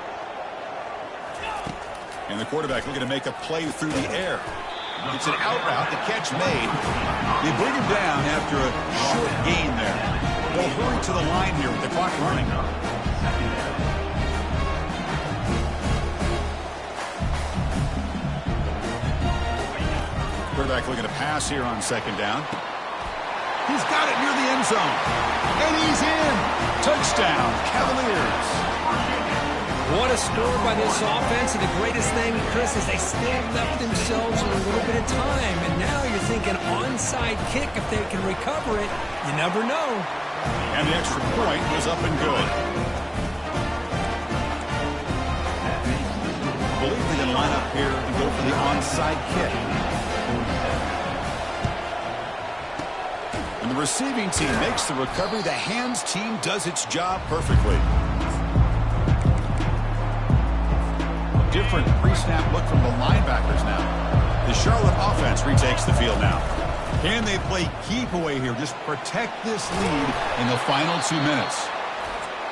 And the quarterback looking to make a play through the air. It's an out route. The catch made. They bring him down after a short gain there. They'll hurry to the line here with the clock running. Quarterback looking to pass here on 2nd down. He's got it near the end zone. And he's in. Touchdown, Cavaliers. What a score by this offense, and the greatest thing, Chris, is they still left themselves a little bit of time, and now you're thinking onside kick if they can recover it. You never know. And the extra point was up and good. I believe they're going to line up here and go for the onside kick. When the receiving team makes the recovery, the hands team does its job perfectly. Different pre-snap look from the linebackers now. The Charlotte offense retakes the field now. Can they play keep away here? Just protect this lead in the final 2 minutes.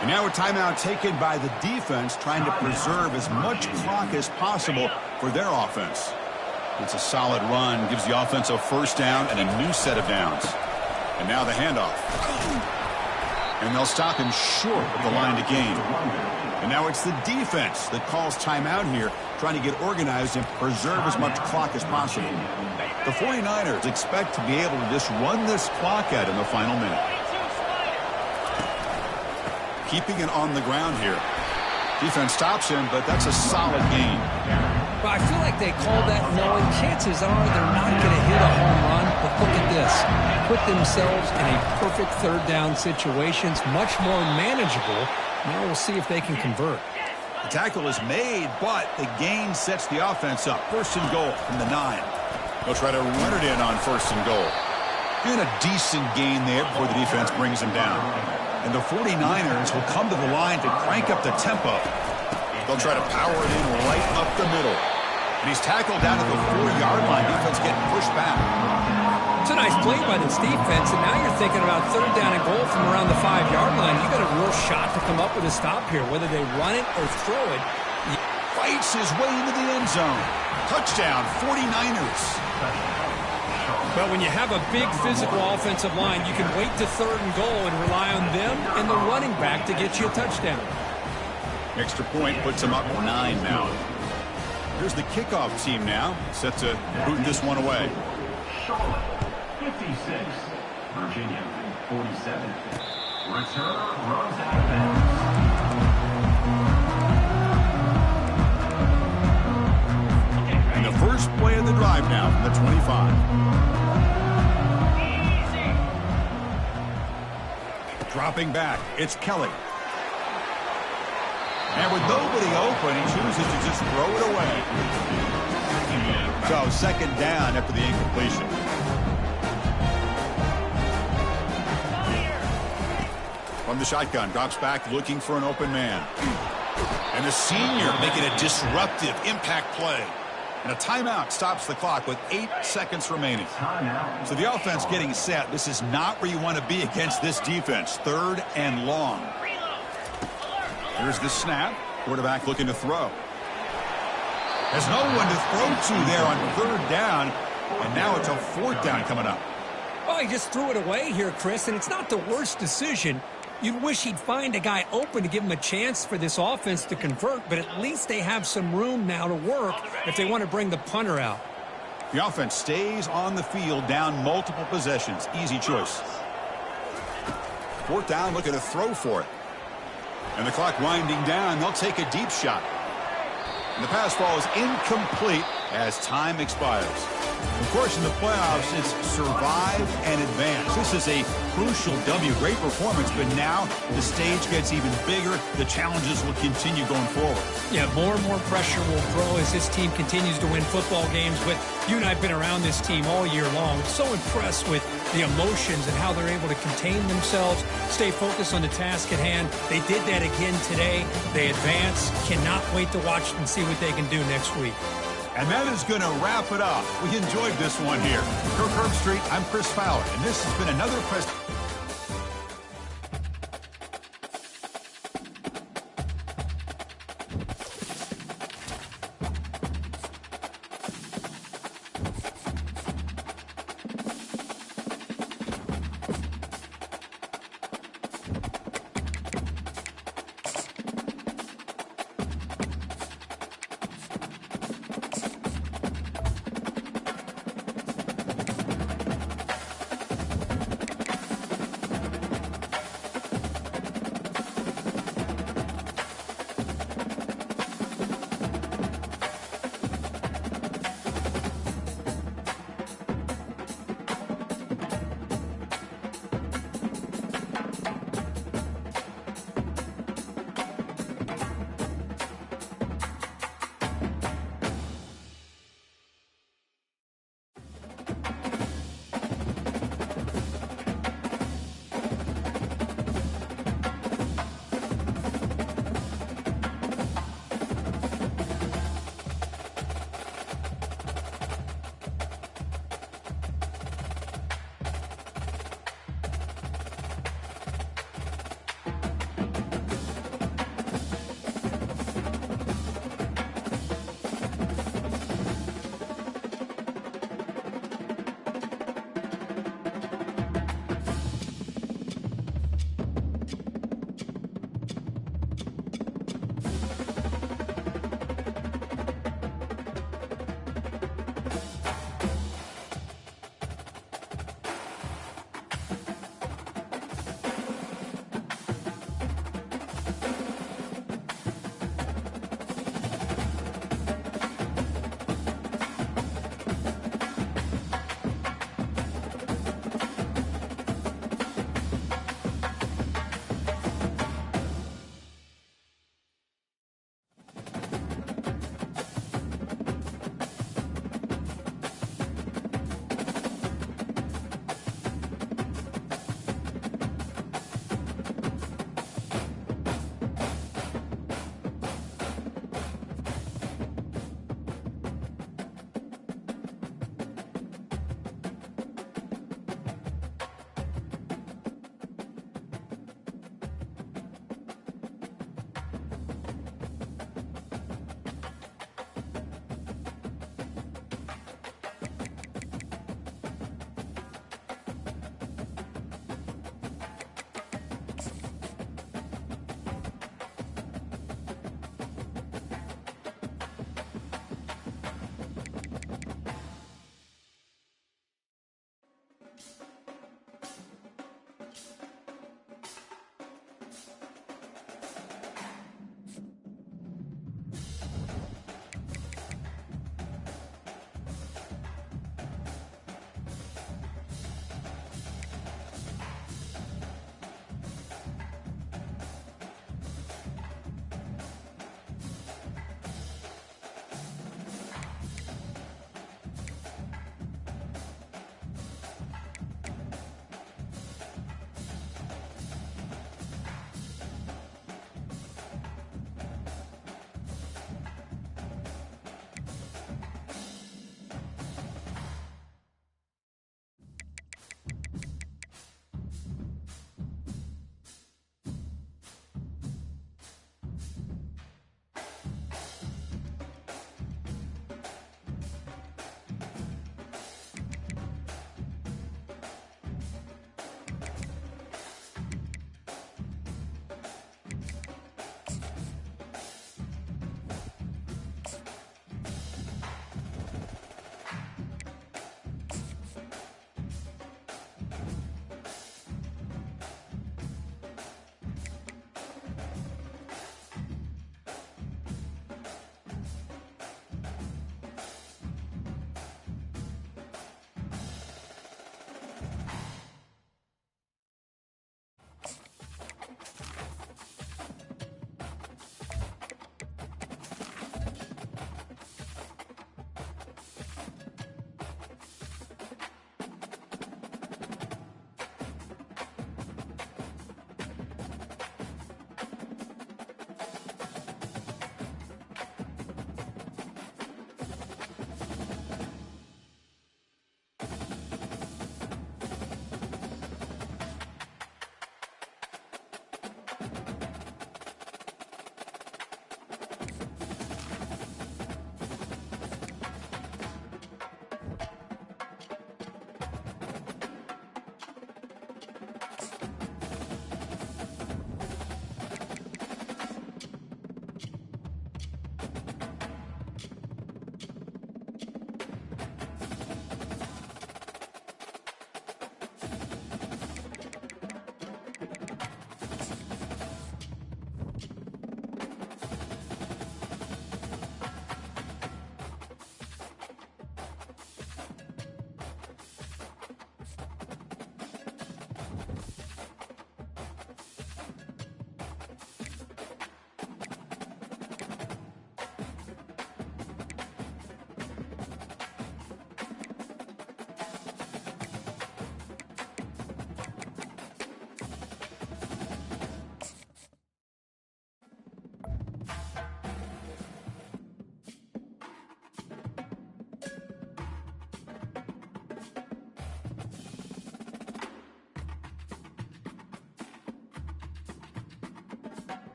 And now a timeout taken by the defense, trying to preserve as much clock as possible for their offense. It's a solid run, gives the offense a 1st down and a new set of downs. And now the handoff. And they'll stop him short of the line to gain. And now it's the defense that calls timeout here, trying to get organized and preserve as much clock as possible. The 49ers expect to be able to just run this clock out in the final minute. Keeping it on the ground here. Defense stops him, but that's a solid gain. Well, I feel like they called that knowing chances are they're not going to hit a home run. But look at this. Put themselves in a perfect third down situation. It's much more manageable. Now we'll see if they can convert. The tackle is made, but the gain sets the offense up. First and goal from the 9. They'll try to run it in on first and goal. And a decent gain there before the defense brings him down. And the 49ers will come to the line to crank up the tempo. They'll try to power it in right up the middle. And he's tackled down at the 4-yard line. Defense getting pushed back. It's a nice play by this defense, and now you're thinking about third down and goal from around the 5-yard line. You got a real shot to come up with a stop here, whether they run it or throw it. Fights his way into the end zone. Touchdown, 49ers. But when you have a big physical offensive line, you can wait to third and goal and rely on them and the running back to get you a touchdown. Extra point puts him up 9 now. Here's the kickoff team now, set to boot this one away. Charlotte, 56. Virginia, 47. Returner runs out of bounds. And the first play of the drive now from the 25. Dropping back, it's Kelly. And with nobody open, he chooses to just throw it away. So second down after the incompletion. From the shotgun, drops back looking for an open man. And the senior making a disruptive impact play. And a timeout stops the clock with 8 seconds remaining. So the offense getting set. This is not where you want to be against this defense. Third and long. Here's the snap. Quarterback looking to throw. There's no one to throw to there on third down. And now it's a fourth down coming up. Well, he just threw it away here, Chris, and it's not the worst decision. You'd wish he'd find a guy open to give him a chance for this offense to convert, but at least they have some room now to work if they want to bring the punter out. The offense stays on the field down multiple possessions. Easy choice. Fourth down, looking to throw for it. And the clock winding down. They'll take a deep shot. And the pass ball is incomplete as time expires. Of course, in the playoffs, it's survive and advance. This is a crucial W. Great performance, but now the stage gets even bigger. The challenges will continue going forward. Yeah, more and more pressure will grow as this team continues to win football games. But you and I have been around this team all year long. So impressed with the emotions and how they're able to contain themselves, stay focused on the task at hand. They did that again today. They advance. Cannot wait to watch and see what they can do next week. And that is going to wrap it up. We enjoyed this one here. For Curb Street, I'm Chris Fowler, and this has been another presentation.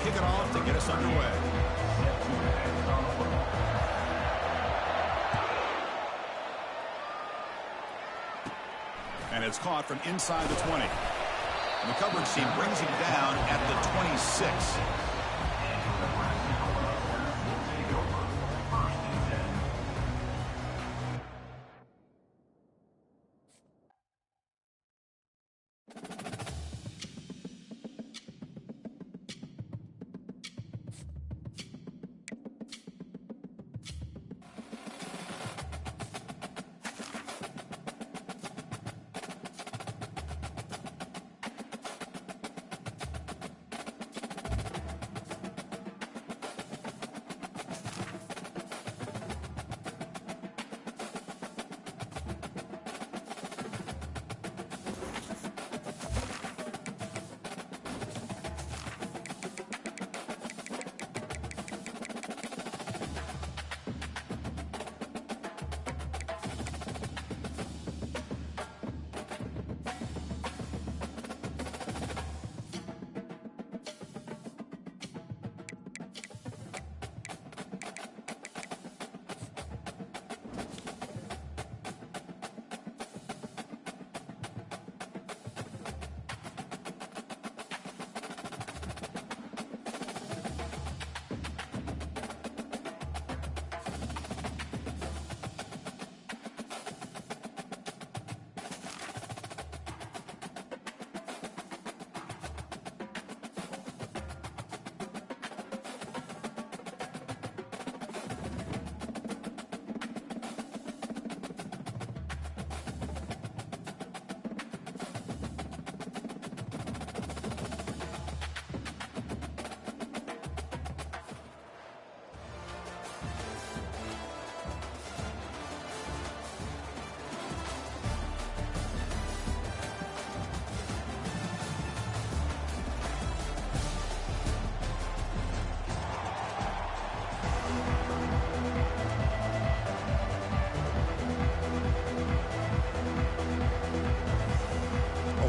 kick it off to get us underway. And it's caught from inside the 20. And the coverage team brings him down at the 26.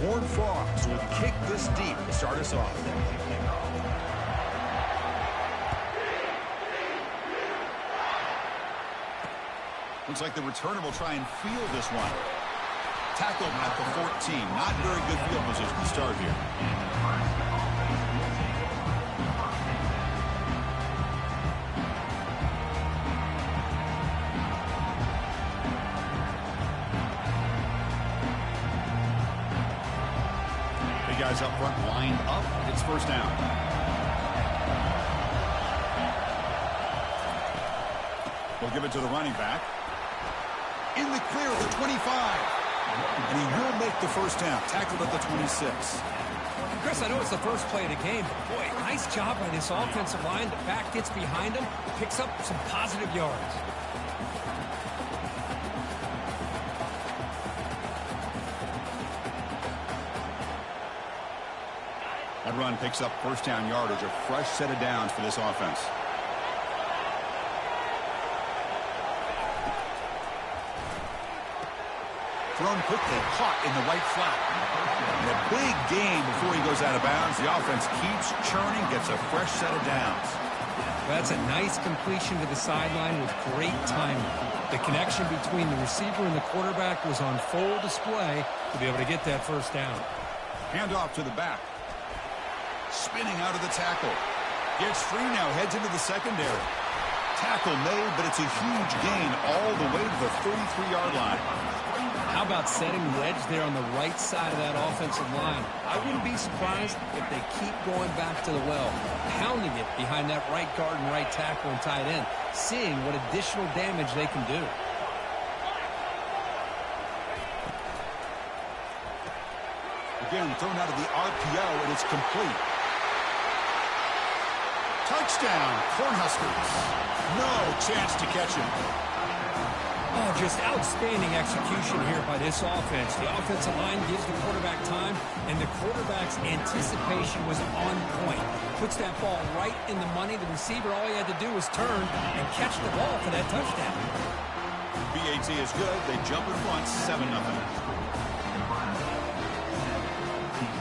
Horned Frogs will kick this deep to start us off. Looks like the returner will try and field this one. Tackled at the 14. Not very good field position to start here. Guys up front lined up. It's first down. We'll give it to the running back. In the clear at the 25. And he will make the first down. Tackled at the 26. Chris, I know it's the first play of the game, but boy, nice job by this offensive line. The back gets behind him, picks up some positive yards. That run picks up first down yardage, a fresh set of downs for this offense. Thrown quickly, caught in the right flat. And a big gain before he goes out of bounds. The offense keeps churning, gets a fresh set of downs. That's a nice completion to the sideline with great timing. The connection between the receiver and the quarterback was on full display to be able to get that first down. Handoff to the back. Spinning out of the tackle. Gets free now, heads into the secondary. Tackle made, but it's a huge gain all the way to the 33-yard line. How about setting the edge there on the right side of that offensive line? I wouldn't be surprised if they keep going back to the well, pounding it behind that right guard and right tackle and tight end, seeing what additional damage they can do. Again, thrown out of the RPO, and it's complete. Touchdown, Cornhuskers. No chance to catch him. Oh, just outstanding execution here by this offense. The offensive line gives the quarterback time, and the quarterback's anticipation was on point. Puts that ball right in the money. The receiver, all he had to do was turn and catch the ball for that touchdown. BAT is good. They jump in front, 7-0.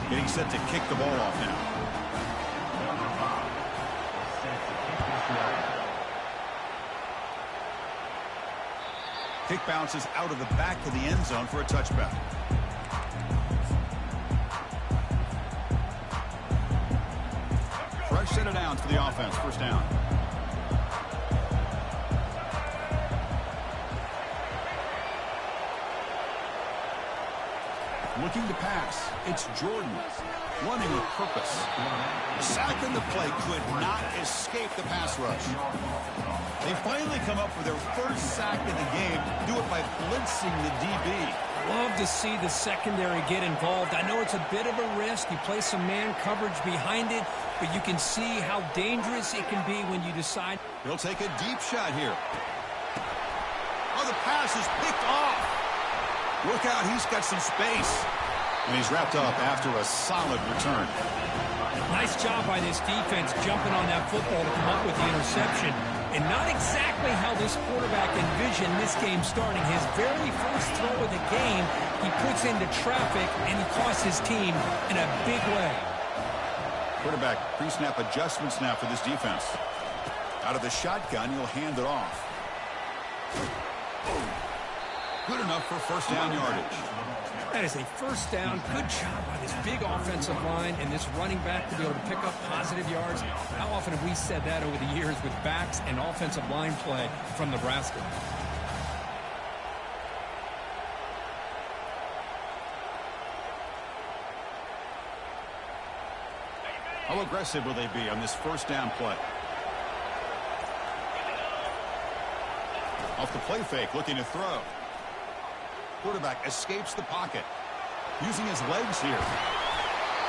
Getting set to kick the ball off now. Kick bounces out of the back of the end zone for a touchback. Fresh set of downs for the offense. First down. Looking to pass. It's Jordan. Running with purpose. Sack in the play could not escape the pass rush. They finally come up with their first sack of the game. Do it by blitzing the DB. Love to see the secondary get involved. I know it's a bit of a risk. You play some man coverage behind it, but you can see how dangerous it can be when you decide. He'll take a deep shot here. Oh, the pass is picked off. Look out, he's got some space. And he's wrapped up after a solid return. Nice job by this defense jumping on that football to come up with the interception. And not exactly how this quarterback envisioned this game starting. His very first throw of the game, he puts into traffic, and he costs his team in a big way. Quarterback pre-snap adjustment snap for this defense. Out of the shotgun, he'll hand it off. Good enough for first down yardage. That is a first down. Good job by this big offensive line and this running back to be able to pick up positive yards. How often have we said that over the years with backs and offensive line play from Nebraska? How aggressive will they be on this first down play? Off the play fake, looking to throw. Quarterback escapes the pocket. Using his legs here.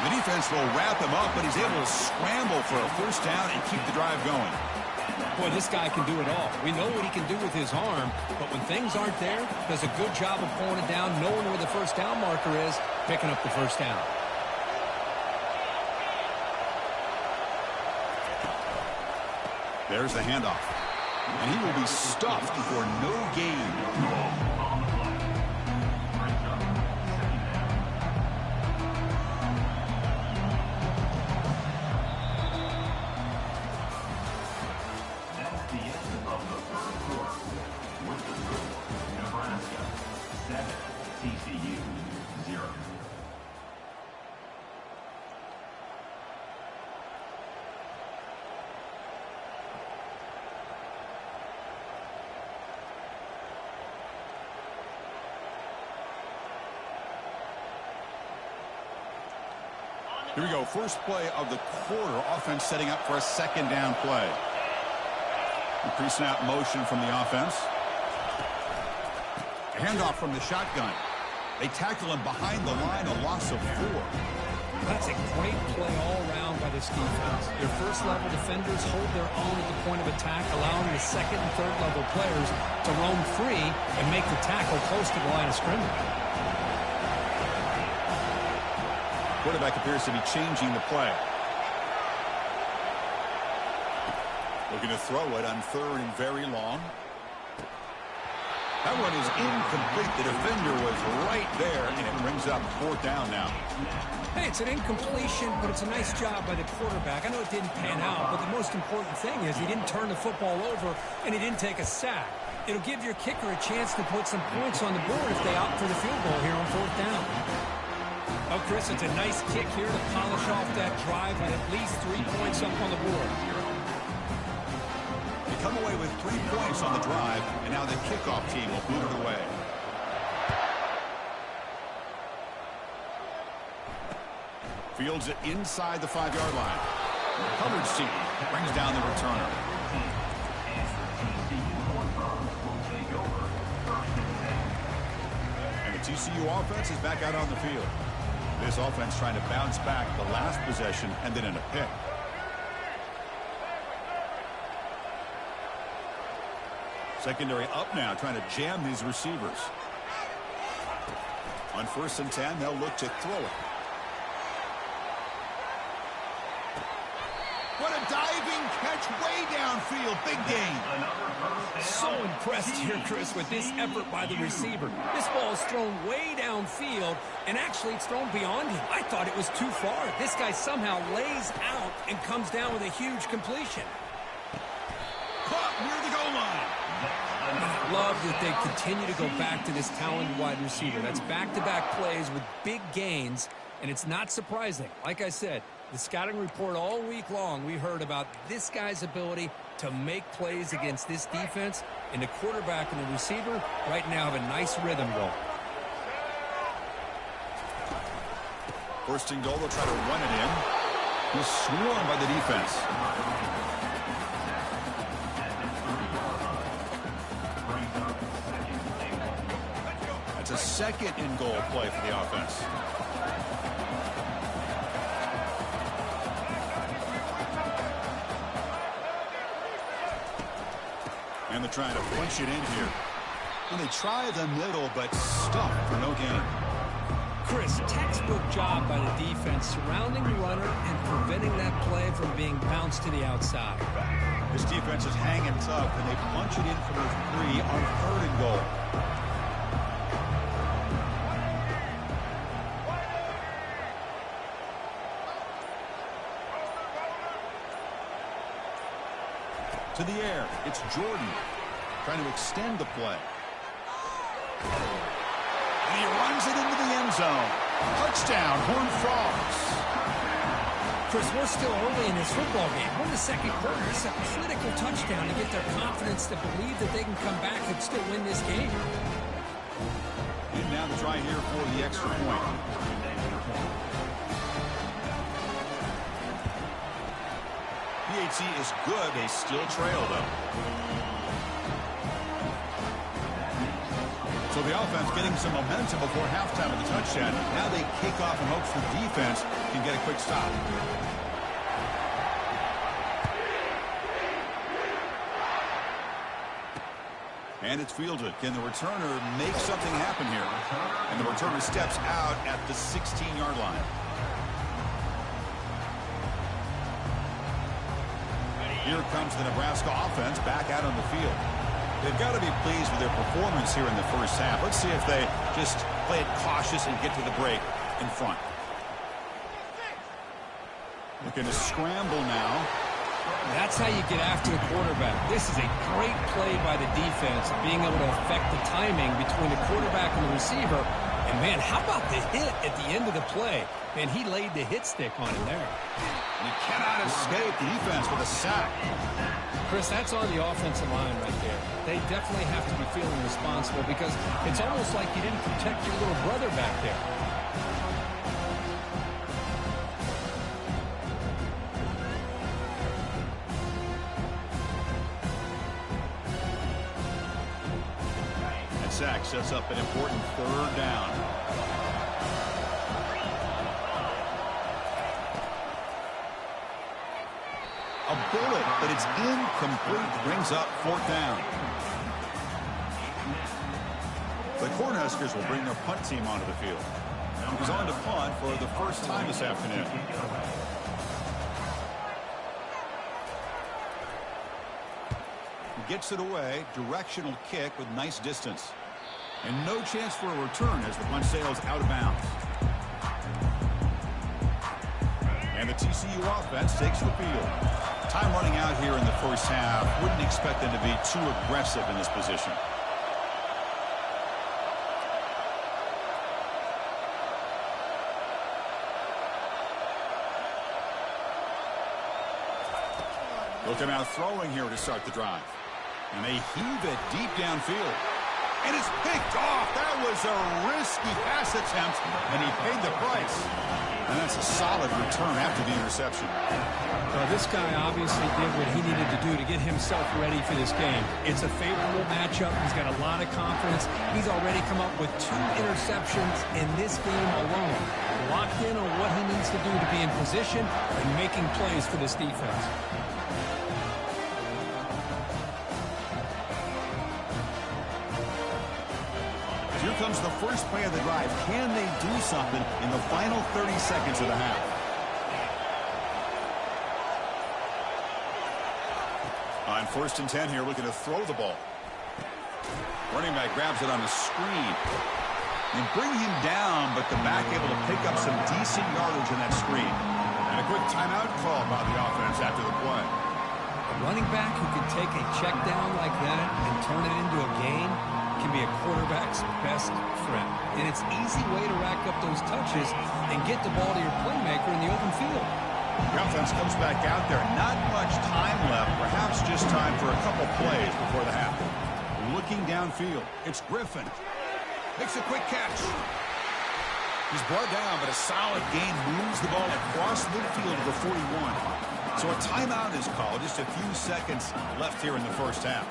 The defense will wrap him up, but he's able to scramble for a first down and keep the drive going. Boy, this guy can do it all. We know what he can do with his arm, but when things aren't there, does a good job of pulling it down, knowing where the first down marker is, picking up the first down. There's the handoff. And he will be stuffed for no gain. Here we go. First play of the quarter. Offense setting up for a second down play. Pre-snap motion from the offense. A handoff from the shotgun. They tackle him behind the line, a loss of 4. That's a great play all around by this defense. Their first-level defenders hold their own at the point of attack, allowing the second and third-level players to roam free and make the tackle close to the line of scrimmage. Quarterback appears to be changing the play. Looking to throw it on third and very long. That one is incomplete. The defender was right there, and it brings up fourth down now. Hey, it's an incompletion, but it's a nice job by the quarterback. I know it didn't pan out, but the most important thing is he didn't turn the football over, and he didn't take a sack. It'll give your kicker a chance to put some points on the board if they opt for the field goal here on fourth down. Oh, Chris, it's a nice kick here to polish off that drive with at least 3 points up on the board. They come away with 3 points on the drive, and now the kickoff team will boot it away. Fields it inside the 5-yard line. Coverage team brings down the returner. And the TCU offense is back out on the field. This offense trying to bounce back the last possession and then in a pick. Secondary up now, trying to jam these receivers. On 1st and 10, they'll look to throw it. What a diving catch way downfield. Big gain. So impressed here, Chris, with this effort by the receiver. This ball is thrown way downfield, and actually it's thrown beyond him. I thought it was too far. This guy somehow lays out and comes down with a huge completion. Caught near the goal line. Love that they continue to go back to this talented wide receiver. That's back-to-back plays with big gains, and it's not surprising. Like I said, the scouting report all week long, we heard about this guy's ability to make plays against this defense, and the quarterback and the receiver right now have a nice rhythm going. First and goal, they'll try to run it in. He's swarmed by the defense. That's a second and goal play for the offense. And they're trying to punch it in here. And they try the middle, but stuck for no gain. Chris, textbook job by the defense surrounding the runner and preventing that play from being bounced to the outside. This defense is hanging tough, and they punch it in from the 3 on third and goal. To the air, it's Jordan trying to extend the play. And he runs it into the end zone. Touchdown, Horned Frogs. Chris, we're still early in this football game. We're in the second quarter. It's a critical touchdown to get their confidence to believe that they can come back and still win this game. And now the try here for the extra point. PAT is good. They still trail, though. So the offense getting some momentum before halftime of the touchdown. Now they kick off in hopes the defense can get a quick stop. And it's fielded. Can the returner make something happen here? And the returner steps out at the 16-yard line. Here comes the Nebraska offense back out on the field. They've got to be pleased with their performance here in the first half. Let's see if they just play it cautious and get to the break in front. Looking to scramble now. That's how you get after the quarterback. This is a great play by the defense, being able to affect the timing between the quarterback and the receiver. And, man, how about the hit at the end of the play? Man, he laid the hit stick on him there. And he cannot escape the defense with a sack. Chris, that's on the offensive line right there. They definitely have to be feeling responsible because it's almost like you didn't protect your little brother back there. Sack sets up an important third down. A bullet, but it's incomplete. Brings up fourth down. The Cornhuskers will bring their punt team onto the field. He's on to punt for the first time this afternoon. He gets it away. Directional kick with nice distance. And no chance for a return as the punt sails out of bounds. And the TCU offense takes the field. Time running out here in the first half. Wouldn't expect them to be too aggressive in this position. Looking out throwing here to start the drive. And they heave it deep downfield. And it's picked off. That was a risky pass attempt, and he paid the price. And that's a solid return after the interception. Well, this guy obviously did what he needed to do to get himself ready for this game. It's a favorable matchup. He's got a lot of confidence. He's already come up with 2 interceptions in this game alone. Locked in on what he needs to do to be in position and making plays for this defense. Here comes the first play of the drive. Can they do something in the final 30 seconds of the half? On 1st and 10 here, looking to throw the ball. Running back grabs it on the screen. And bring him down, but the back able to pick up some decent yardage in that screen. And a quick timeout call by the offense after the play. A running back who can take a check down like that and turn it into a gain, can be a quarterback's best friend. And it's an easy way to rack up those touches and get the ball to your playmaker in the open field. The offense comes back out there. Not much time left. Perhaps just time for a couple plays before the half. Looking downfield. It's Griffin. Makes a quick catch. He's brought down, but a solid gain moves the ball across midfield to the 41. So a timeout is called. Just a few seconds left here in the first half.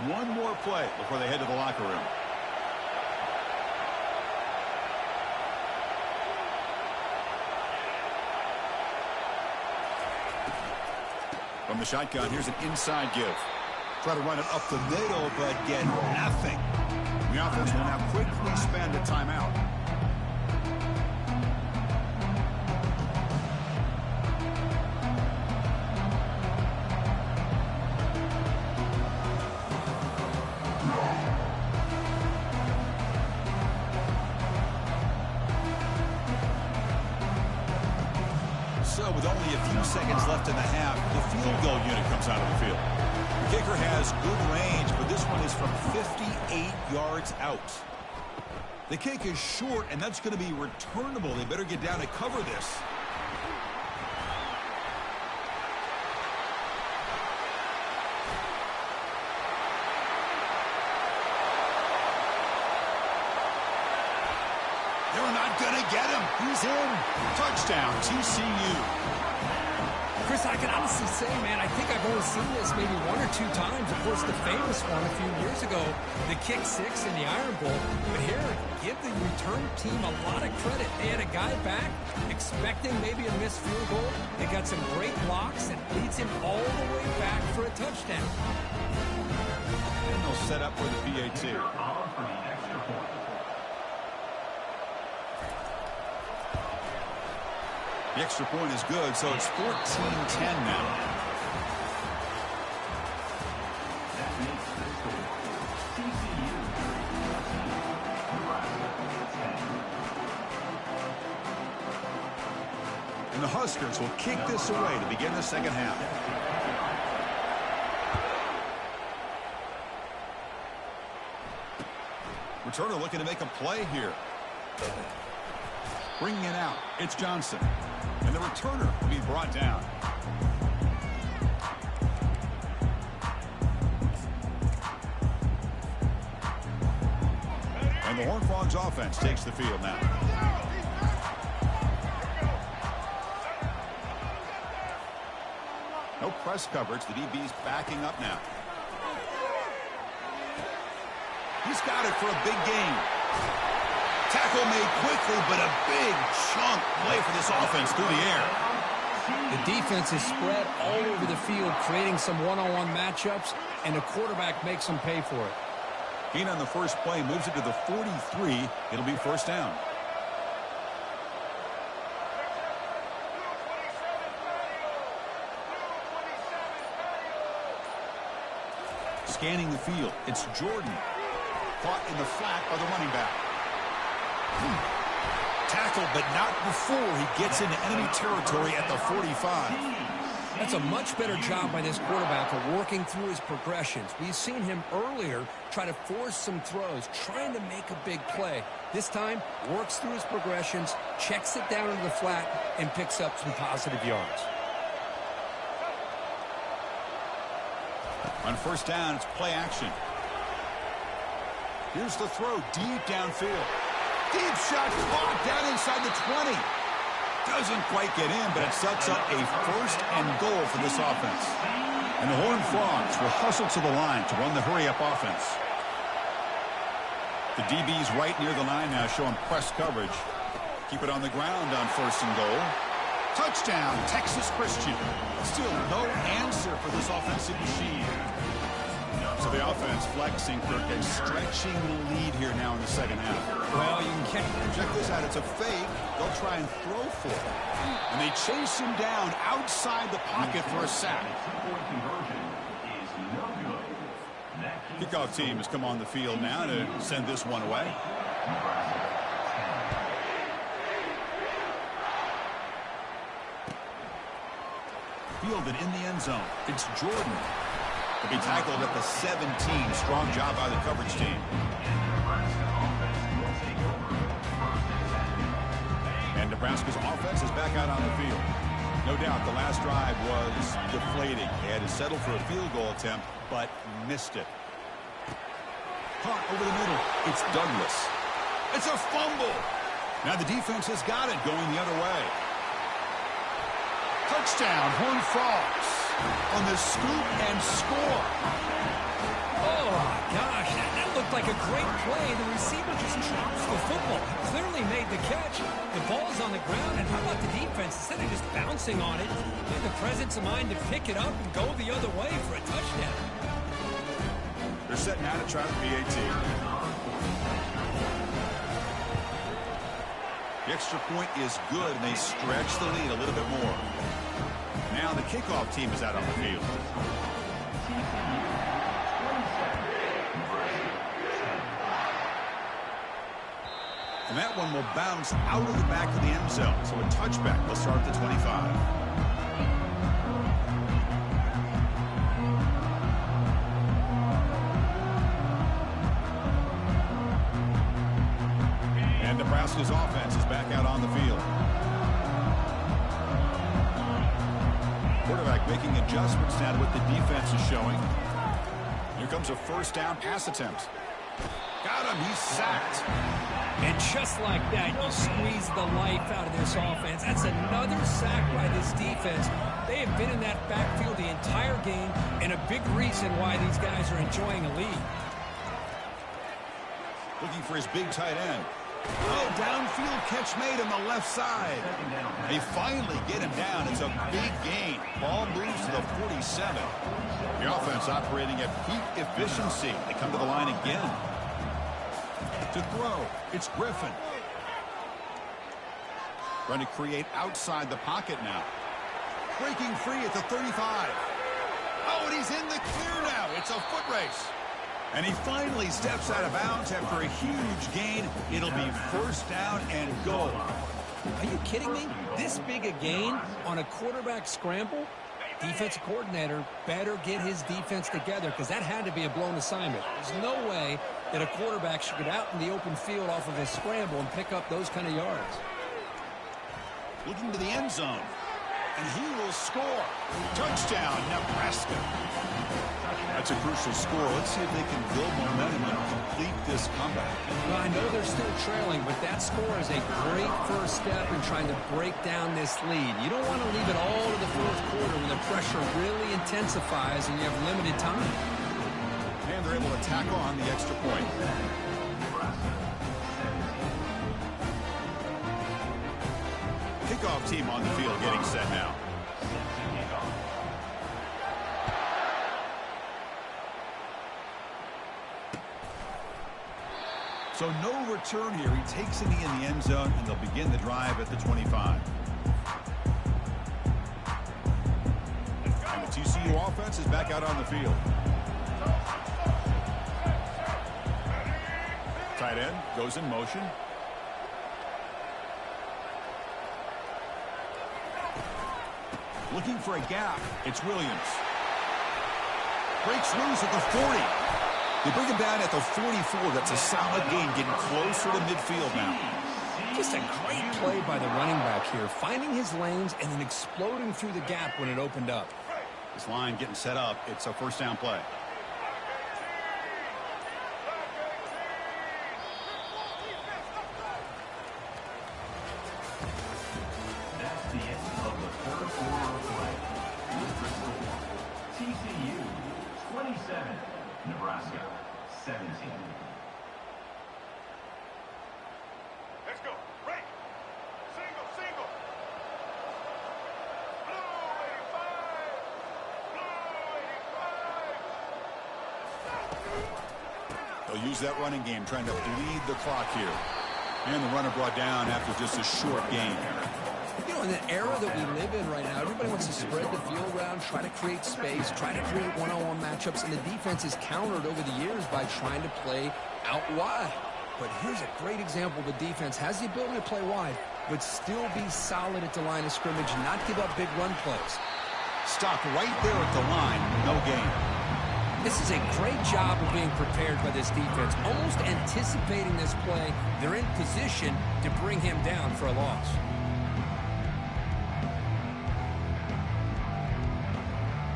One more play before they head to the locker room. From the shotgun, here's an inside give. Try to run it up the middle, but get nothing. The offense will now quickly spend a timeout. So with only a few seconds left in the half, the field goal unit comes out of the field. The kicker has good range, but this one is from 58 yards out. The kick is short, and that's going to be returnable. They better get down and cover this. They're not going to get him. He's in. Touchdown, TCU. Chris, I can honestly say, man, I think I've only seen this maybe one or two times. Of course, the famous one a few years ago, the kick six in the Iron Bowl. But here, give the return team a lot of credit. They had a guy back expecting maybe a missed field goal. They got some great blocks and leads him all the way back for a touchdown. And they'll set up for the PAT. The extra point is good, so it's 14-10 now. And the Huskers will kick this away to begin the second half. Returner looking to make a play here. Bringing it out, it's Johnson. And the returner will be brought down. And the Horned Frogs offense takes the field now. No press coverage. The DB's backing up now. He's got it for a big gain. Tackle made quickly, but a big chunk play for this offense through the air. The defense is spread all over the field, creating some one-on-one matchups, and the quarterback makes them pay for it. Gain on the first play moves it to the 43. It'll be first down. Scanning the field, it's Jordan. Caught in the flat by the running back. Tackled, but not before he gets into enemy territory at the 45. That's a much better job by this quarterback of working through his progressions. We've seen him earlier try to force some throws, trying to make a big play. This time, works through his progressions, checks it down into the flat, and picks up some positive yards. On first down, it's play action. Here's the throw deep downfield. Deep shot caught down inside the 20. Doesn't quite get in, but it sets up a first and goal for this offense. And the Horned Frogs will hustle to the line to run the hurry-up offense. The DB's right near the line now showing press coverage. Keep it on the ground on first and goal. Touchdown, Texas Christian. Still no answer for this offensive machine. So the offense flexing, Kirk, and stretching the lead here now in the second half. Well, you can Check this out. It's a fake. They'll try and throw for it. And they chase him down outside the pocket for a sack. Kickoff team has come on the field now to send this one away. Fielded in the end zone. It's Jordan. To be tackled at the 17. Strong job by the coverage team. And Nebraska's offense is back out on the field. No doubt the last drive was deflating. They had to settle for a field goal attempt, but missed it. Caught over the middle. It's Douglas. It's a fumble. Now the defense has got it going the other way. Touchdown, Horned Frogs. On the scoop and score. Oh, my gosh. That looked like a great play. The receiver just drops the football. He clearly made the catch. The ball's on the ground, and how about the defense? Instead of just bouncing on it, they had the presence of mind to pick it up and go the other way for a touchdown. They're setting out to try the PAT. The extra point is good, and they stretch the lead a little bit more. Now the kickoff team is out on the field. And that one will bounce out of the back of the end zone. So a touchback will start at the 25. And Nebraska's offense is back out on the field. Quarterback making adjustments now to what the defense is showing. Here comes a first down pass attempt. Got him. He's sacked. And just like that, you squeeze the life out of this offense. That's another sack by this defense. They have been in that backfield the entire game, and a big reason why these guys are enjoying a lead. Looking for his big tight end. Oh, downfield catch made on the left side. They finally get him down. It's a big gain. Ball moves to the 47. The offense operating at peak efficiency. They come to the line again. To throw, it's Griffin. Trying to create outside the pocket now. Breaking free at the 35. Oh, and he's in the clear now. It's a foot race. And he finally steps out of bounds after a huge gain. It'll be first down and goal. Are you kidding me? This big a gain on a quarterback scramble? Defensive coordinator better get his defense together because that had to be a blown assignment. There's no way that a quarterback should get out in the open field off of his scramble and pick up those kind of yards. Looking to the end zone. And he will score. Touchdown, Nebraska. That's a crucial score. Let's see if they can build momentum and complete this comeback. Well, I know they're still trailing, but that score is a great first step in trying to break down this lead. You don't want to leave it all to the fourth quarter when the pressure really intensifies and you have limited time. And they're able to tack on the extra point. Kickoff team on the field getting set now. So no return here. He takes it in the end zone, and they'll begin the drive at the 25. And the TCU offense is back out on the field. Tight end goes in motion. Looking for a gap. It's Williams. Breaks loose at the 40. They bring him down at the 44. That's a solid gain, getting closer to midfield now. Just a great play by the running back here, finding his lanes and then exploding through the gap when it opened up. This line getting set up. It's a first down play. That's the end of the third quarter of play. With the score, TCU 27, Nebraska 17. Let's go. Break. Single, single. Blue 85. Blue 85. They'll use that running game, trying to bleed the clock here. And the runner brought down after just a short gain. You know, in the era that we live in right now, everybody wants to spread the field around, try to create space, try to create one-on-one matchups, and the defense is countered over the years by trying to play out wide. But here's a great example. The defense has the ability to play wide, but still be solid at the line of scrimmage and not give up big run plays. Stopped right there at the line. No gain. This is a great job of being prepared by this defense, almost anticipating this play. They're in position to bring him down for a loss.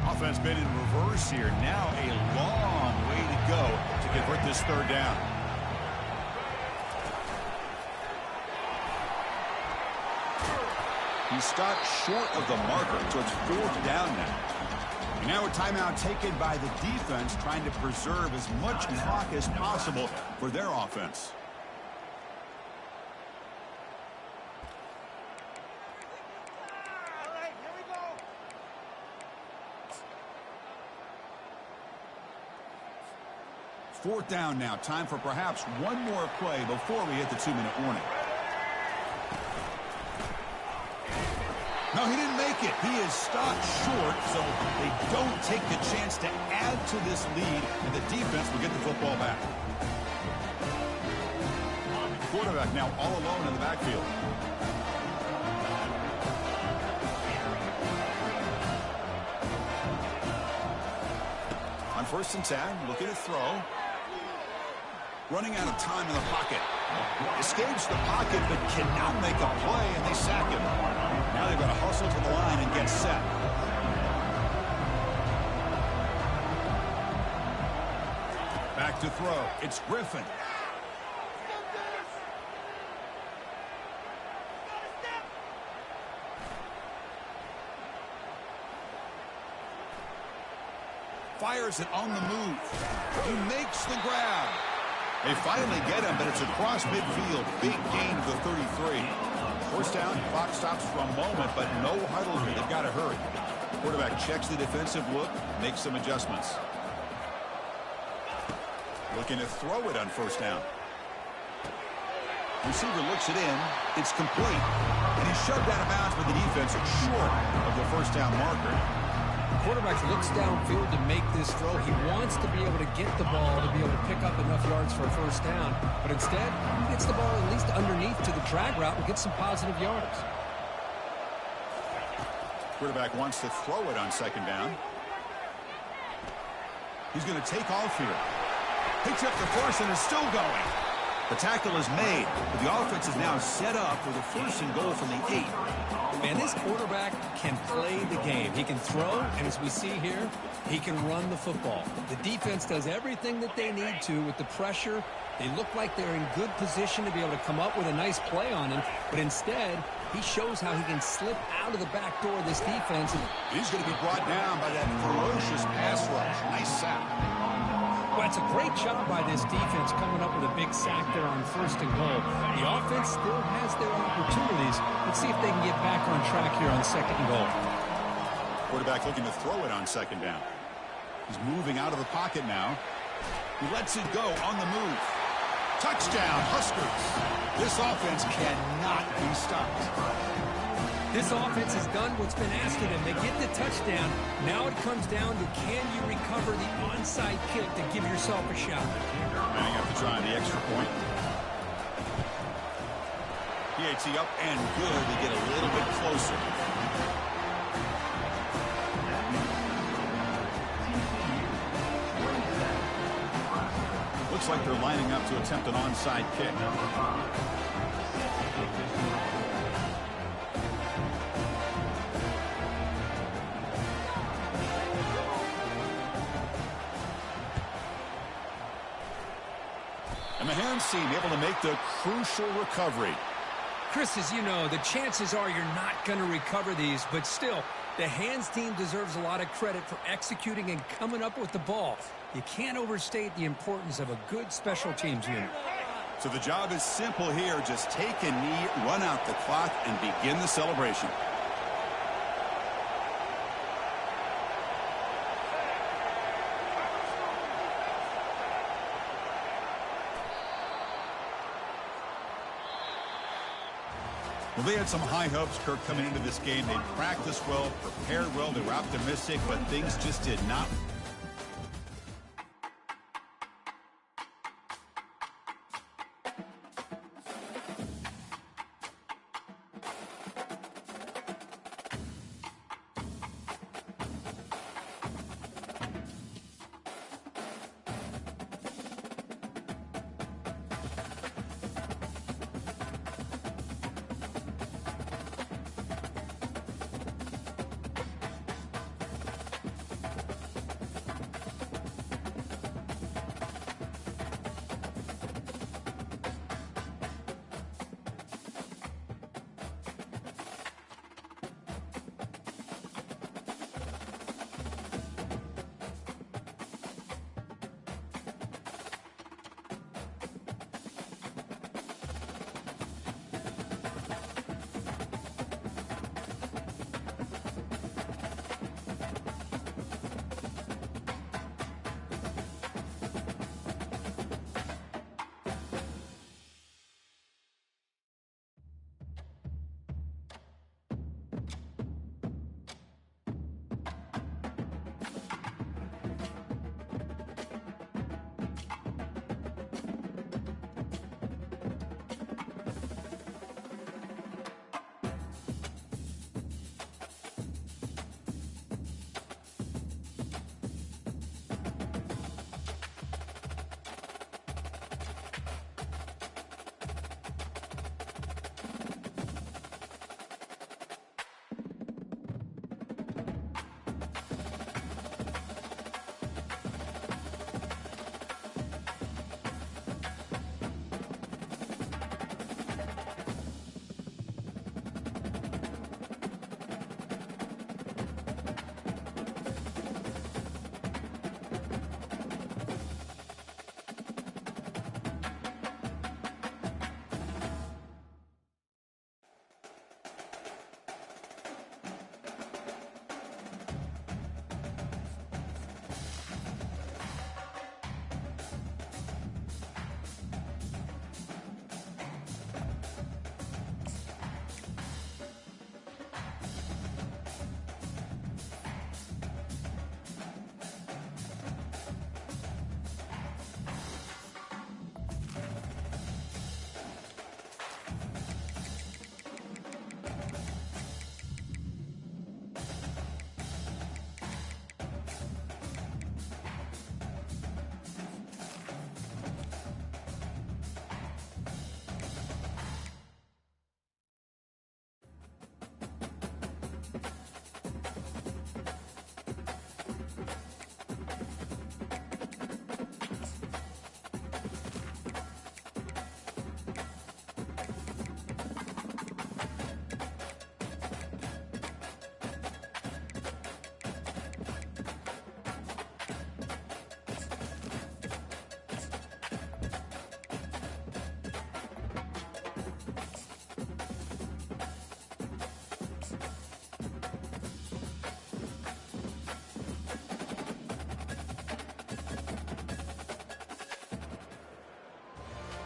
Offense been in reverse here. Now a long way to go to convert this third down. He stopped short of the marker, so it's fourth down now. And now a timeout taken by the defense, trying to preserve as much clock as possible for their offense. Fourth down now. Time for perhaps one more play before we hit the 2-minute warning. No, he didn't make it. He is stopped short, so they don't take the chance to add to this lead, and the defense will get the football back. Quarterback now all alone in the backfield. On 1st and 10, looking to throw. Running out of time in the pocket. Escapes the pocket, but cannot make a play, and they sack him. Now they've got to hustle to the line and get set. Back to throw. It's Griffin. Fires it on the move. He makes the grab. They finally get him, but it's across midfield. Big gain to the 33. First down, clock stops for a moment, but no huddle here. They've got to hurry. Quarterback checks the defensive look, makes some adjustments. Looking to throw it on 1st down. Receiver looks it in. It's complete. And he's shoved out of bounds by the defense. It's short of the 1st down marker. Quarterback looks downfield to make this throw. He wants to be able to get the ball to be able to pick up enough yards for a 1st down. But instead, he gets the ball at least underneath to the drag route and gets some positive yards. Quarterback wants to throw it on 2nd down. He's going to take off here. Picks up the first and is still going. The tackle is made, but the offense is now set up for the 1st and goal from the 8. Man, this quarterback can play the game. He can throw, and as we see here, he can run the football. The defense does everything that they need to with the pressure. They look like they're in good position to be able to come up with a nice play on him, but instead, he shows how he can slip out of the back door of this defense. He's going to be brought down by that ferocious pass rush. Nice sack. Well, it's a great job by this defense coming up with a big sack there on 1st and goal. The offense still has their opportunities. Let's see if they can get back on track here on 2nd and goal. Quarterback looking to throw it on 2nd down. He's moving out of the pocket now. He lets it go on the move. Touchdown, Huskers. This offense cannot be stopped. This offense has done what's been asked of them. They get the touchdown. Now it comes down to, can you recover the onside kick to give yourself a shot? Manning up to try the extra point. PAT up and good. They get a little bit closer. Looks like they're lining up to attempt an onside kick. And the hands team able to make the crucial recovery. Chris, as you know, the chances are you're not going to recover these, but still, the hands team deserves a lot of credit for executing and coming up with the ball. You can't overstate the importance of a good special teams unit. So the job is simple here. Just take a knee, run out the clock, and begin the celebration. Well, they had some high hopes, Kirk, coming into this game. They practiced well, prepared well, they were optimistic, but things just did not.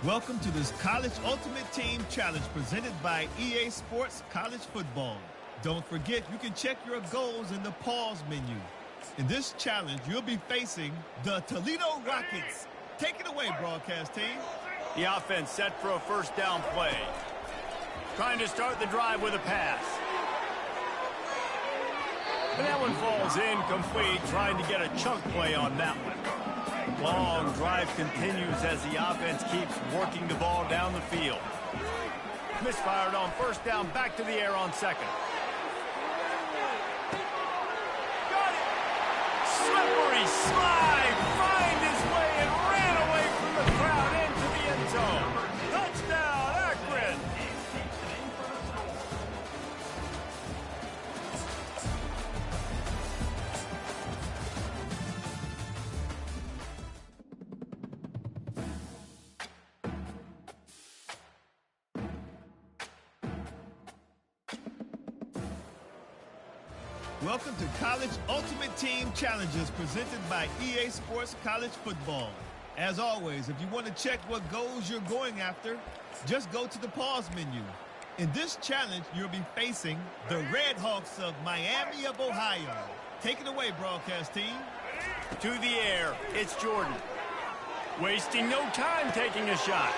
Welcome to this College Ultimate Team Challenge presented by EA Sports College Football. Don't forget, you can check your goals in the pause menu. In this challenge, you'll be facing the Toledo Rockets. Take it away, broadcast team. The offense set for a first down play. Trying to start the drive with a pass. And that one falls incomplete, trying to get a chunk play on that one. Long drive continues as the offense keeps working the ball down the field. Misfired on first down, back to the air on second. Got it! Slippery slide, find his way and ran away from the crowd into the end zone. Touchdown, Akron! Welcome to College Ultimate Team Challenges presented by EA Sports College Football. As always, if you want to check what goals you're going after, just go to the pause menu. In this challenge, you'll be facing the Red Hawks of Miami of Ohio. Take it away, broadcast team. To the air, it's Jordan. Wasting no time taking a shot.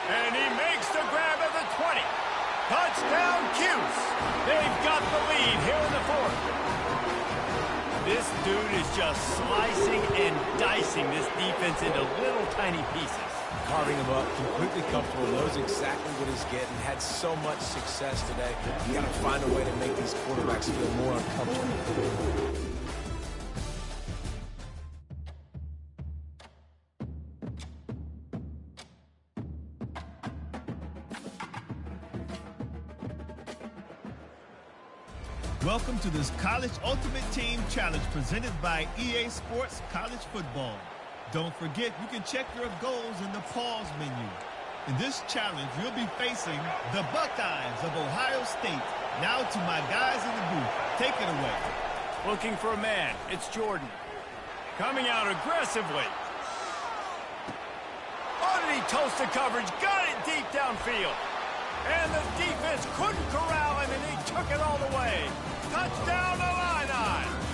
And he makes the grab at the 20. Touchdown, Cuse. They've got the lead here in the fourth. This dude is just slicing and dicing this defense into little tiny pieces. Carving him up, completely comfortable, knows exactly what he's getting, had so much success today. You got to find a way to make these quarterbacks feel more uncomfortable. Welcome to this College Ultimate Team Challenge presented by EA Sports College Football. Don't forget, you can check your goals in the pause menu. In this challenge, you'll be facing the Buckeyes of Ohio State. Now to my guys in the booth. Take it away. Looking for a man. It's Jordan. Coming out aggressively. Underneath toast the coverage. Got it deep downfield. And the defense couldn't corral him, and he took it all the way. Touchdown, Illini!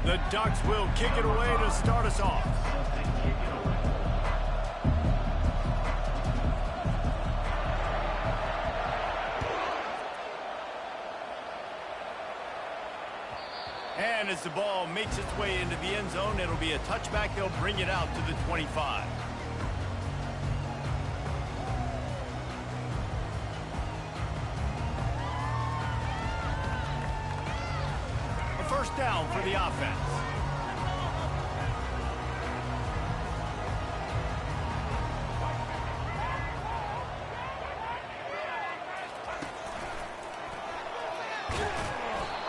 The Ducks will kick it away to start us off. And as the ball makes its way into the end zone, it'll be a touchback. They'll bring it out to the 25. A first down for the offense.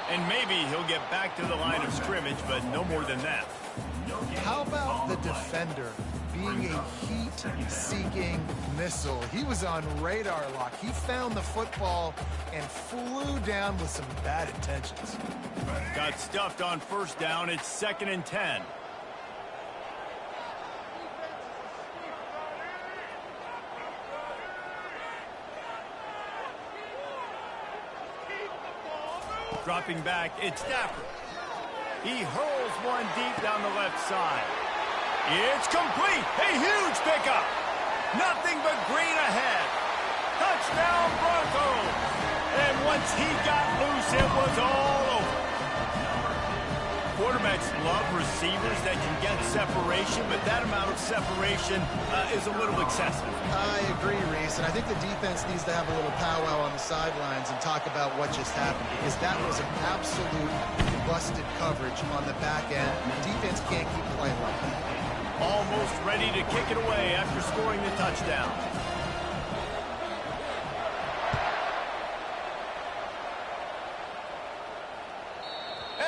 And maybe he'll get back to the line of scrimmage, but no more than that. How about the defender being a heat-seeking missile? He was on radar lock. He found the football and flew down with some bad intentions. Got stuffed on first down. It's 2nd and 10. Dropping back, it's Stafford. He hurls one deep down the left side. It's complete. A huge pickup. Nothing but green ahead. Touchdown Broncos. And once he got loose, it was all over. Quarterbacks love receivers that can get separation, but that amount of separation is a little excessive. I agree, Reese, and I think the defense needs to have a little powwow on the sidelines and talk about what just happened, because that was an absolute busted coverage on the back end. The defense can't keep playing like that. Almost ready to kick it away after scoring the touchdown.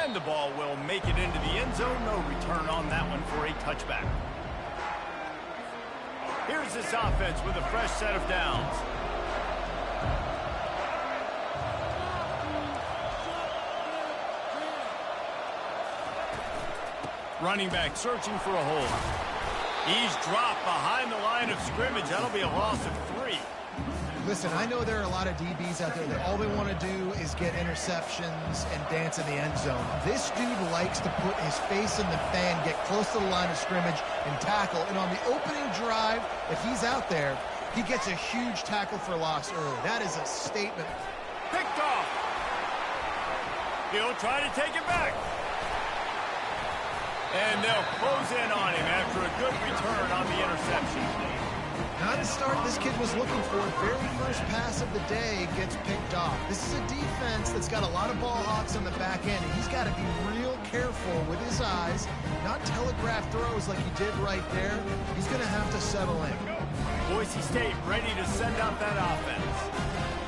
And the ball will make it into the end zone. No return on that one for a touchback. Here's this offense with a fresh set of downs. Running back searching for a hole. He's dropped behind the line of scrimmage. That'll be a loss of 3. Listen, I know there are a lot of DBs out there that all they want to do is get interceptions and dance in the end zone. This dude likes to put his face in the fan, get close to the line of scrimmage, and tackle. And on the opening drive, if he's out there, he gets a huge tackle for loss early. That is a statement. Picked off. He'll try to take it back. And they'll close in on him after a good return on the interception. Not the start this kid was looking for. Very first pass of the day gets picked off. This is a defense that's got a lot of ball hawks on the back end, and he's got to be real careful with his eyes, not telegraph throws like he did right there. He's going to have to settle in. Boise State ready to send out that offense.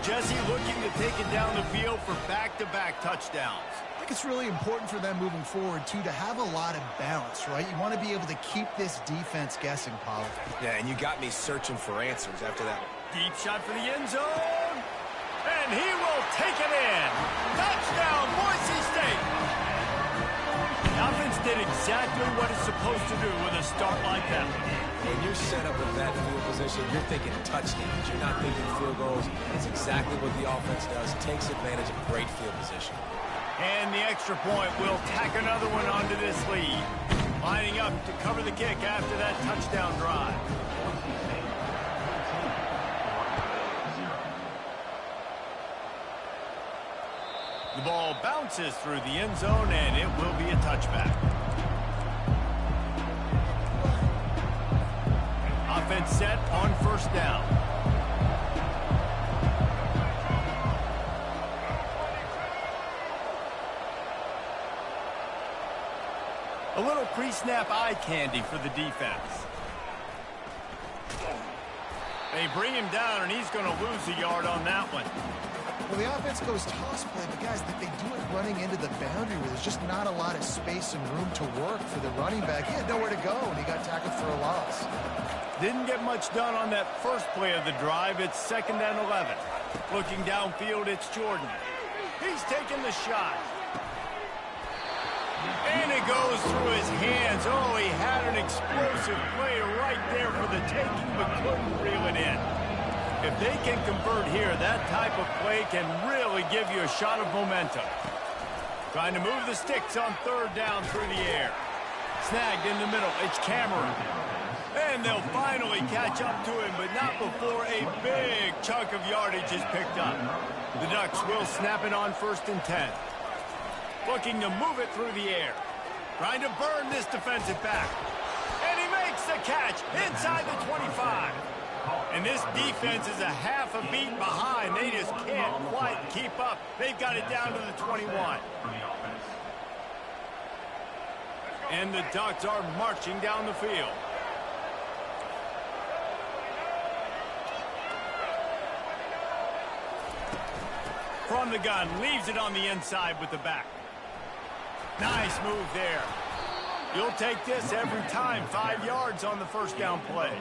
Jesse looking to take it down the field for back-to-back touchdowns. I think it's really important for them moving forward, too, to have a lot of balance, right? You want to be able to keep this defense guessing, Paul. Yeah, and you got me searching for answers after that. Deep shot for the end zone. And he will take it in. Touchdown, Boise State. The offense did exactly what it's supposed to do with a start like that. When you're set up with that field position, you're thinking touchdowns. You're not thinking field goals. It's exactly what the offense does. Takes advantage of great field position. And the extra point will tack another one onto this lead. Lining up to cover the kick after that touchdown drive. The ball bounces through the end zone, and it will be a touchback. Offense set on first down. A little pre-snap eye candy for the defense. They bring him down, and he's going to lose a yard on that one. Well, the offense goes toss play, but guys, they do it running into the boundary where there's just not a lot of space and room to work for the running back. He had nowhere to go, and he got tackled for a loss. Didn't get much done on that first play of the drive. It's 2nd and 11. Looking downfield, it's Jordan. He's taking the shot. And it goes through his hands. Oh, he had an explosive play right there for the taking, but couldn't reel it in. If they can convert here, that type of play can really give you a shot of momentum. Trying to move the sticks on third down through the air. Snagged in the middle. It's Cameron. And they'll finally catch up to him, but not before a big chunk of yardage is picked up. The Ducks will snap it on 1st and 10. Looking to move it through the air. Trying to burn this defensive back. And he makes the catch inside the 25. And this defense is a half a beat behind. They just can't quite keep up. They've got it down to the 21. And the Ducks are marching down the field. From the gun, leaves it on the inside with the back. Nice move there. You'll take this every time. 5 yards on the 1st down play.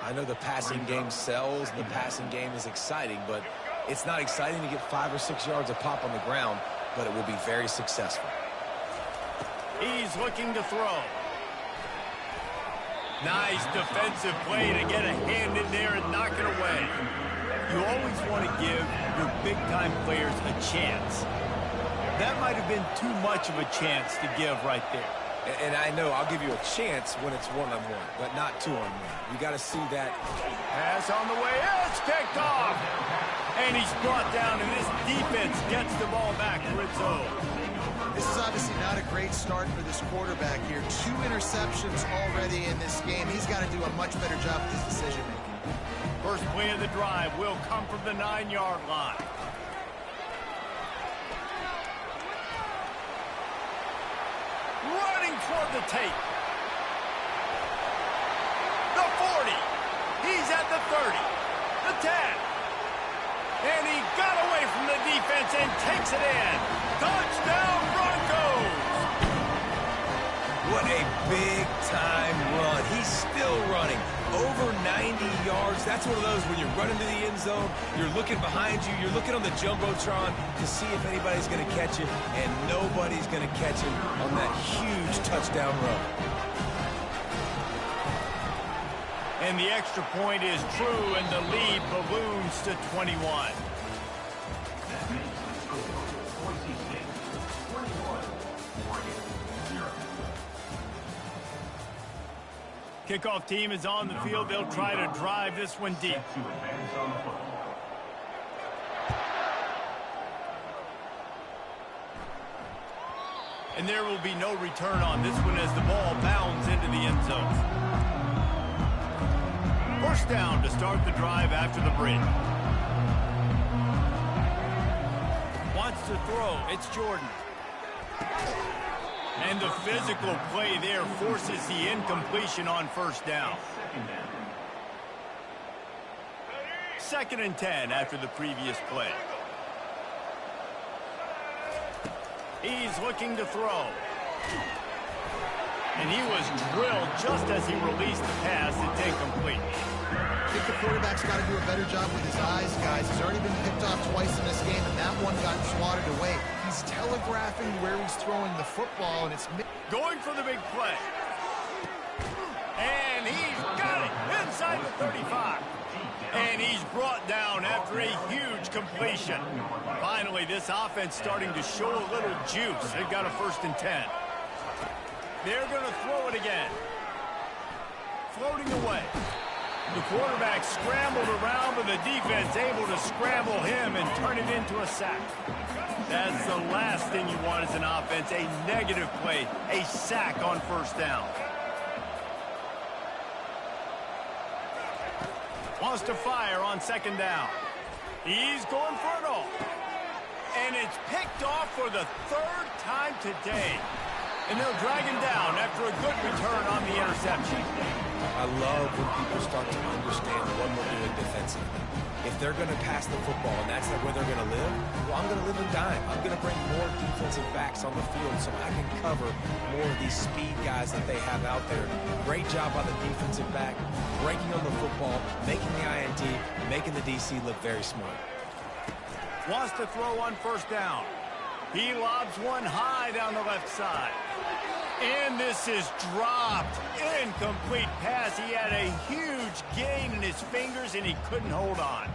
I know the passing game sells, the passing game is exciting, but it's not exciting to get 5 or 6 yards a pop on the ground, but it will be very successful. He's looking to throw. Nice defensive play to get a hand in there and knock it away. You always want to give your big-time players a chance. That might have been too much of a chance to give right there. And I know I'll give you a chance when it's one-on-one, but not two-on-one. You got to see that. Pass on the way. It's picked off. And he's brought down, and this defense gets the ball back for its own. This is obviously not a great start for this quarterback here. 2 interceptions already in this game. He's got to do a much better job with his decision-making. First play of the drive will come from the 9-yard line. Running toward the tape. The 40. He's at the 30. The 10. And he got away from the defense and takes it in. Touchdown Broncos! What a big-time run. He's still running. Over 90 yards. That's one of those when you're running to the end zone, you're looking behind you, you're looking on the Jumbotron to see if anybody's going to catch him, and nobody's going to catch him on that huge touchdown run. And the extra point is true, and the lead balloons to 21. Kickoff team is on the field. They'll try to drive this one deep. And there will be no return on this one as the ball bounds into the end zone. 1st down to start the drive after the break. Wants to throw. It's Jordan. And the physical play there forces the incompletion on 1st down. 2nd and 10 after the previous play. He's looking to throw. And he was drilled just as he released the pass. It's incomplete. I think the quarterback's got to do a better job with his eyes, guys. He's already been picked off twice in this game, and that one got swatted away. He's telegraphing where he's throwing the football, and it's going for the big play. And he's got it inside the 35. And he's brought down after a huge completion. Finally, this offense starting to show a little juice. They've got a 1st and 10. They're going to throw it again. Floating away. The quarterback scrambled around, but the defense able to scramble him and turn it into a sack. That's the last thing you want as an offense, a negative play, a sack on 1st down. Wants to fire on 2nd down. He's going for it all. And it's picked off for the 3rd time today. And they'll drag him down after a good return on the interception. I love when people start to understand what we're doing defensively. If they're going to pass the football and that's not where they're going to live, well, I'm going to live and dime. I'm going to bring more defensive backs on the field so I can cover more of these speed guys that they have out there. Great job by the defensive back, breaking on the football, making the INT, making the DC look very smart. Wants to throw on 1st down. He lobs one high down the left side. And this is dropped. Incomplete pass. He had a huge gain in his fingers, and he couldn't hold on.